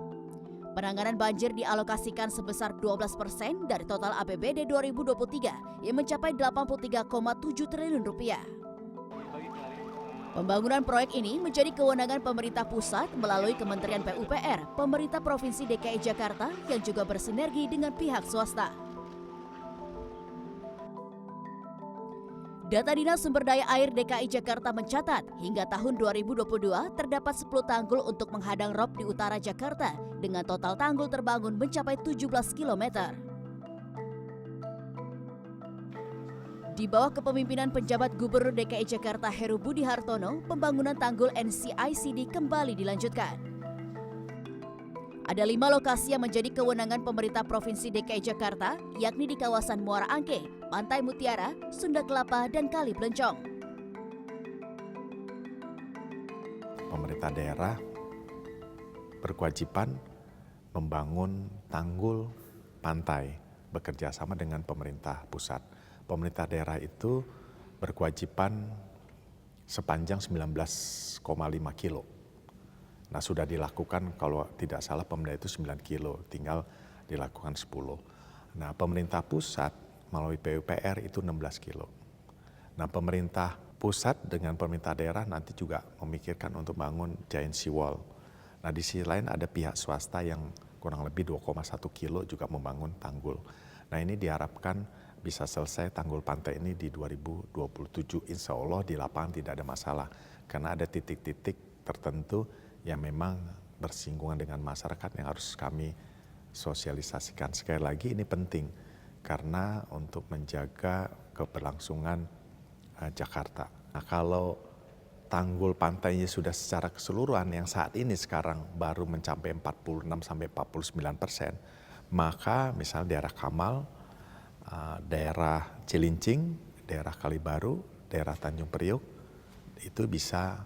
[SPEAKER 2] Penanganan banjir dialokasikan sebesar 12% dari total APBD 2023 yang mencapai 83,7 triliun rupiah. Pembangunan proyek ini menjadi kewenangan pemerintah pusat melalui Kementerian PUPR, pemerintah Provinsi DKI Jakarta yang juga bersinergi dengan pihak swasta. Data Dinas Sumber Daya Air DKI Jakarta mencatat, hingga tahun 2022 terdapat 10 tanggul untuk menghadang rob di utara Jakarta dengan total tanggul terbangun mencapai 17 km. Di bawah kepemimpinan penjabat Gubernur DKI Jakarta Heru Budi Hartono, pembangunan tanggul NCICD kembali dilanjutkan. Ada 5 lokasi yang menjadi kewenangan pemerintah Provinsi DKI Jakarta, yakni di kawasan Muara Angke, Pantai Mutiara, Sunda Kelapa, dan Kali Blencong.
[SPEAKER 4] Pemerintah daerah berkewajiban membangun tanggul pantai bekerja sama dengan pemerintah pusat. Pemerintah daerah itu berkewajiban sepanjang 19,5 kilo. Nah, sudah dilakukan, kalau tidak salah Pemda itu 9 kilo, tinggal dilakukan 10. Nah, pemerintah pusat melalui PUPR itu 16 kilo. Nah, pemerintah pusat dengan pemerintah daerah nanti juga memikirkan untuk bangun giant seawall. Nah, di sisi lain ada pihak swasta yang kurang lebih 2,1 kilo juga membangun tanggul. Nah, ini diharapkan bisa selesai tanggul pantai ini di 2027. Insya Allah di lapangan tidak ada masalah. Karena ada titik-titik tertentu yang memang bersinggungan dengan masyarakat yang harus kami sosialisasikan. Sekali lagi ini penting karena untuk menjaga keberlangsungan Jakarta. Nah, kalau tanggul pantainya sudah secara keseluruhan yang saat ini sekarang baru mencapai 46-49%, maka misalnya daerah Kamal, daerah Cilincing, daerah Kalibaru, daerah Tanjung Priok itu bisa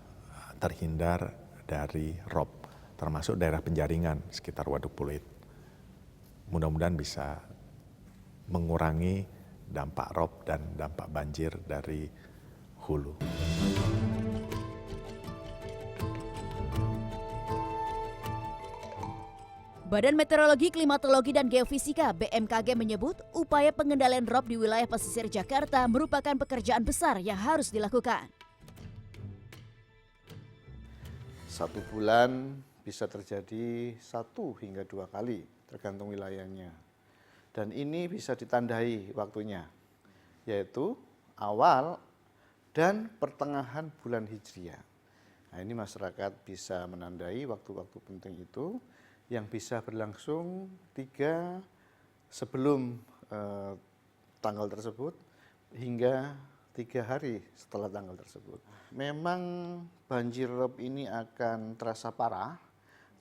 [SPEAKER 4] terhindar dari rob, termasuk daerah Penjaringan sekitar Waduk Pluit. Mudah-mudahan bisa mengurangi dampak rob dan dampak banjir dari hulu.
[SPEAKER 2] Badan Meteorologi, Klimatologi, dan Geofisika (BMKG) menyebut upaya pengendalian rob di wilayah pesisir Jakarta merupakan pekerjaan besar yang harus dilakukan.
[SPEAKER 8] 1 bulan bisa terjadi 1 hingga 2 kali, tergantung wilayahnya. Dan ini bisa ditandai waktunya, yaitu awal dan pertengahan bulan Hijriah. Nah, ini masyarakat bisa menandai waktu-waktu penting itu yang bisa berlangsung 3 sebelum tanggal tersebut hingga 3 hari setelah tanggal tersebut. Memang banjir rob ini akan terasa parah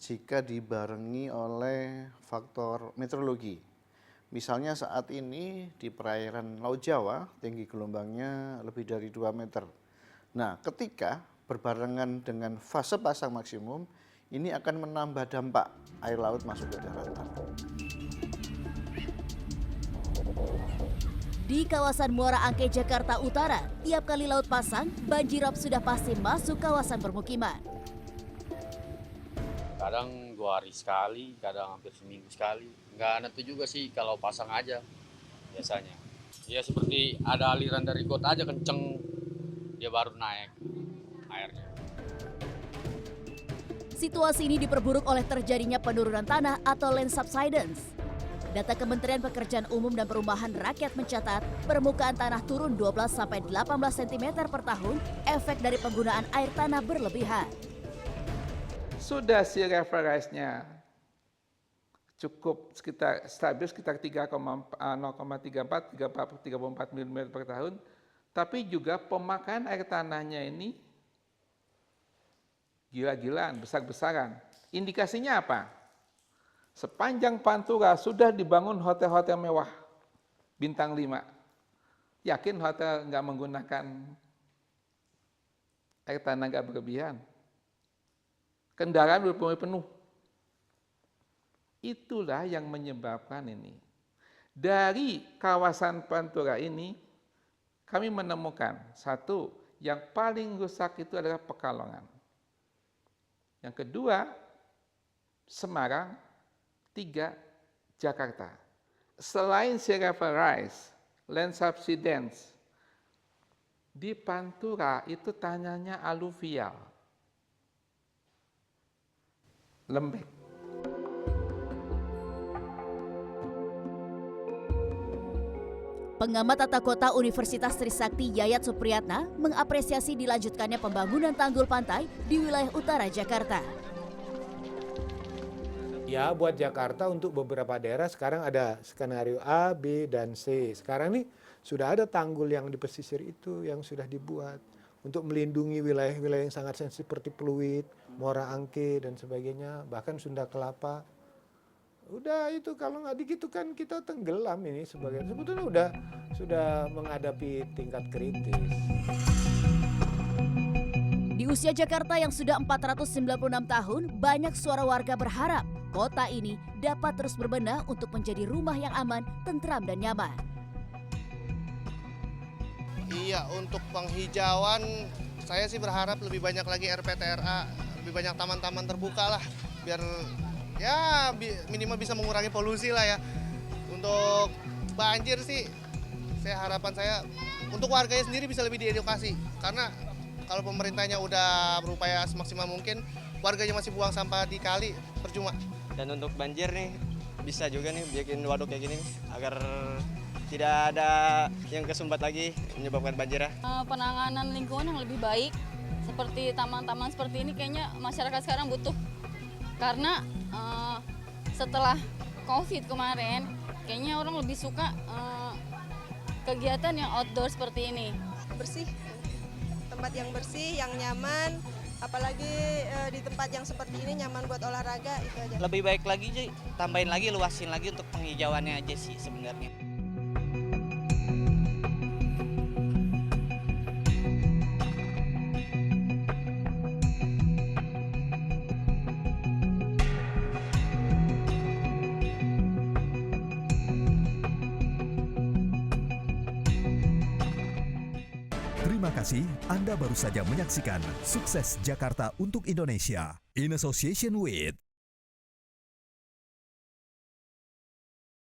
[SPEAKER 8] jika dibarengi oleh faktor meteorologi. Misalnya saat ini di perairan Laut Jawa tinggi gelombangnya lebih dari 2 meter. Nah, ketika berbarengan dengan fase pasang maksimum, ini akan menambah dampak air laut masuk ke daratan.
[SPEAKER 2] Di kawasan Muara Angke, Jakarta Utara, tiap kali laut pasang, banjirop sudah pasti masuk kawasan permukiman.
[SPEAKER 18] Kadang 2 hari sekali, kadang hampir seminggu sekali. Nggak nentu juga sih kalau pasang aja biasanya. Ya seperti ada aliran dari got aja kenceng, dia baru naik airnya.
[SPEAKER 2] Situasi ini diperburuk oleh terjadinya penurunan tanah atau land subsidence. Data Kementerian Pekerjaan Umum dan Perumahan Rakyat mencatat permukaan tanah turun 12-18 cm per tahun, efek dari penggunaan air tanah berlebihan.
[SPEAKER 19] Sudah sea level rise-nya cukup stabil sekitar 0,34 mm per tahun, tapi juga pemakaian air tanahnya ini gila-gilaan, besar-besaran. Indikasinya apa? Sepanjang Pantura sudah dibangun hotel-hotel mewah, bintang 5. Yakin hotel nggak menggunakan air tanah nggak berlebihan? Kendaraan udah penuh. Itulah yang menyebabkan ini. Dari kawasan Pantura ini, kami menemukan satu, yang paling rusak itu adalah Pekalongan. Yang kedua, Semarang. 3, Jakarta. Selain sea level rise, land subsidence, di Pantura itu tanahnya aluvial, lembek.
[SPEAKER 2] Pengamat tata kota Universitas Trisakti Yayat Supriyatna mengapresiasi dilanjutkannya pembangunan tanggul pantai di wilayah utara Jakarta.
[SPEAKER 9] Ya, buat Jakarta untuk beberapa daerah sekarang ada skenario A, B, dan C. Sekarang nih sudah ada tanggul yang di pesisir itu yang sudah dibuat untuk melindungi wilayah-wilayah yang sangat sensitif seperti Pluit, Muara Angke, dan sebagainya, bahkan Sunda Kelapa. Udah itu kalau nggak begitu kan kita tenggelam ini sebetulnya sudah menghadapi tingkat kritis.
[SPEAKER 2] Di usia Jakarta yang sudah 496 tahun, banyak suara warga berharap kota ini dapat terus berbenah untuk menjadi rumah yang aman, tentram dan nyaman.
[SPEAKER 10] Iya, untuk penghijauan saya sih berharap lebih banyak lagi RPTRA, lebih banyak taman-taman terbuka lah, biar ya minimal bisa mengurangi polusi lah ya. Untuk banjir sih, harapan saya untuk warganya sendiri bisa lebih diedukasi. Karena kalau pemerintahnya udah berupaya semaksimal mungkin, warganya masih buang sampah di kali, percuma.
[SPEAKER 20] Dan untuk banjir nih, bisa juga nih bikin waduk kayak gini, agar tidak ada yang kesumbat lagi menyebabkan banjir ya.
[SPEAKER 6] Penanganan lingkungan yang lebih baik, seperti taman-taman seperti ini kayaknya masyarakat sekarang butuh. Karena setelah COVID kemarin, kayaknya orang lebih suka kegiatan yang outdoor seperti ini.
[SPEAKER 21] Bersih, tempat yang bersih, yang nyaman, apalagi di tempat yang seperti ini nyaman buat olahraga, itu aja.
[SPEAKER 20] Lebih baik lagi, tambahin lagi, luasin lagi untuk penghijauannya aja sih sebenarnya.
[SPEAKER 1] Terima kasih, Anda baru saja menyaksikan Sukses Jakarta untuk Indonesia in association with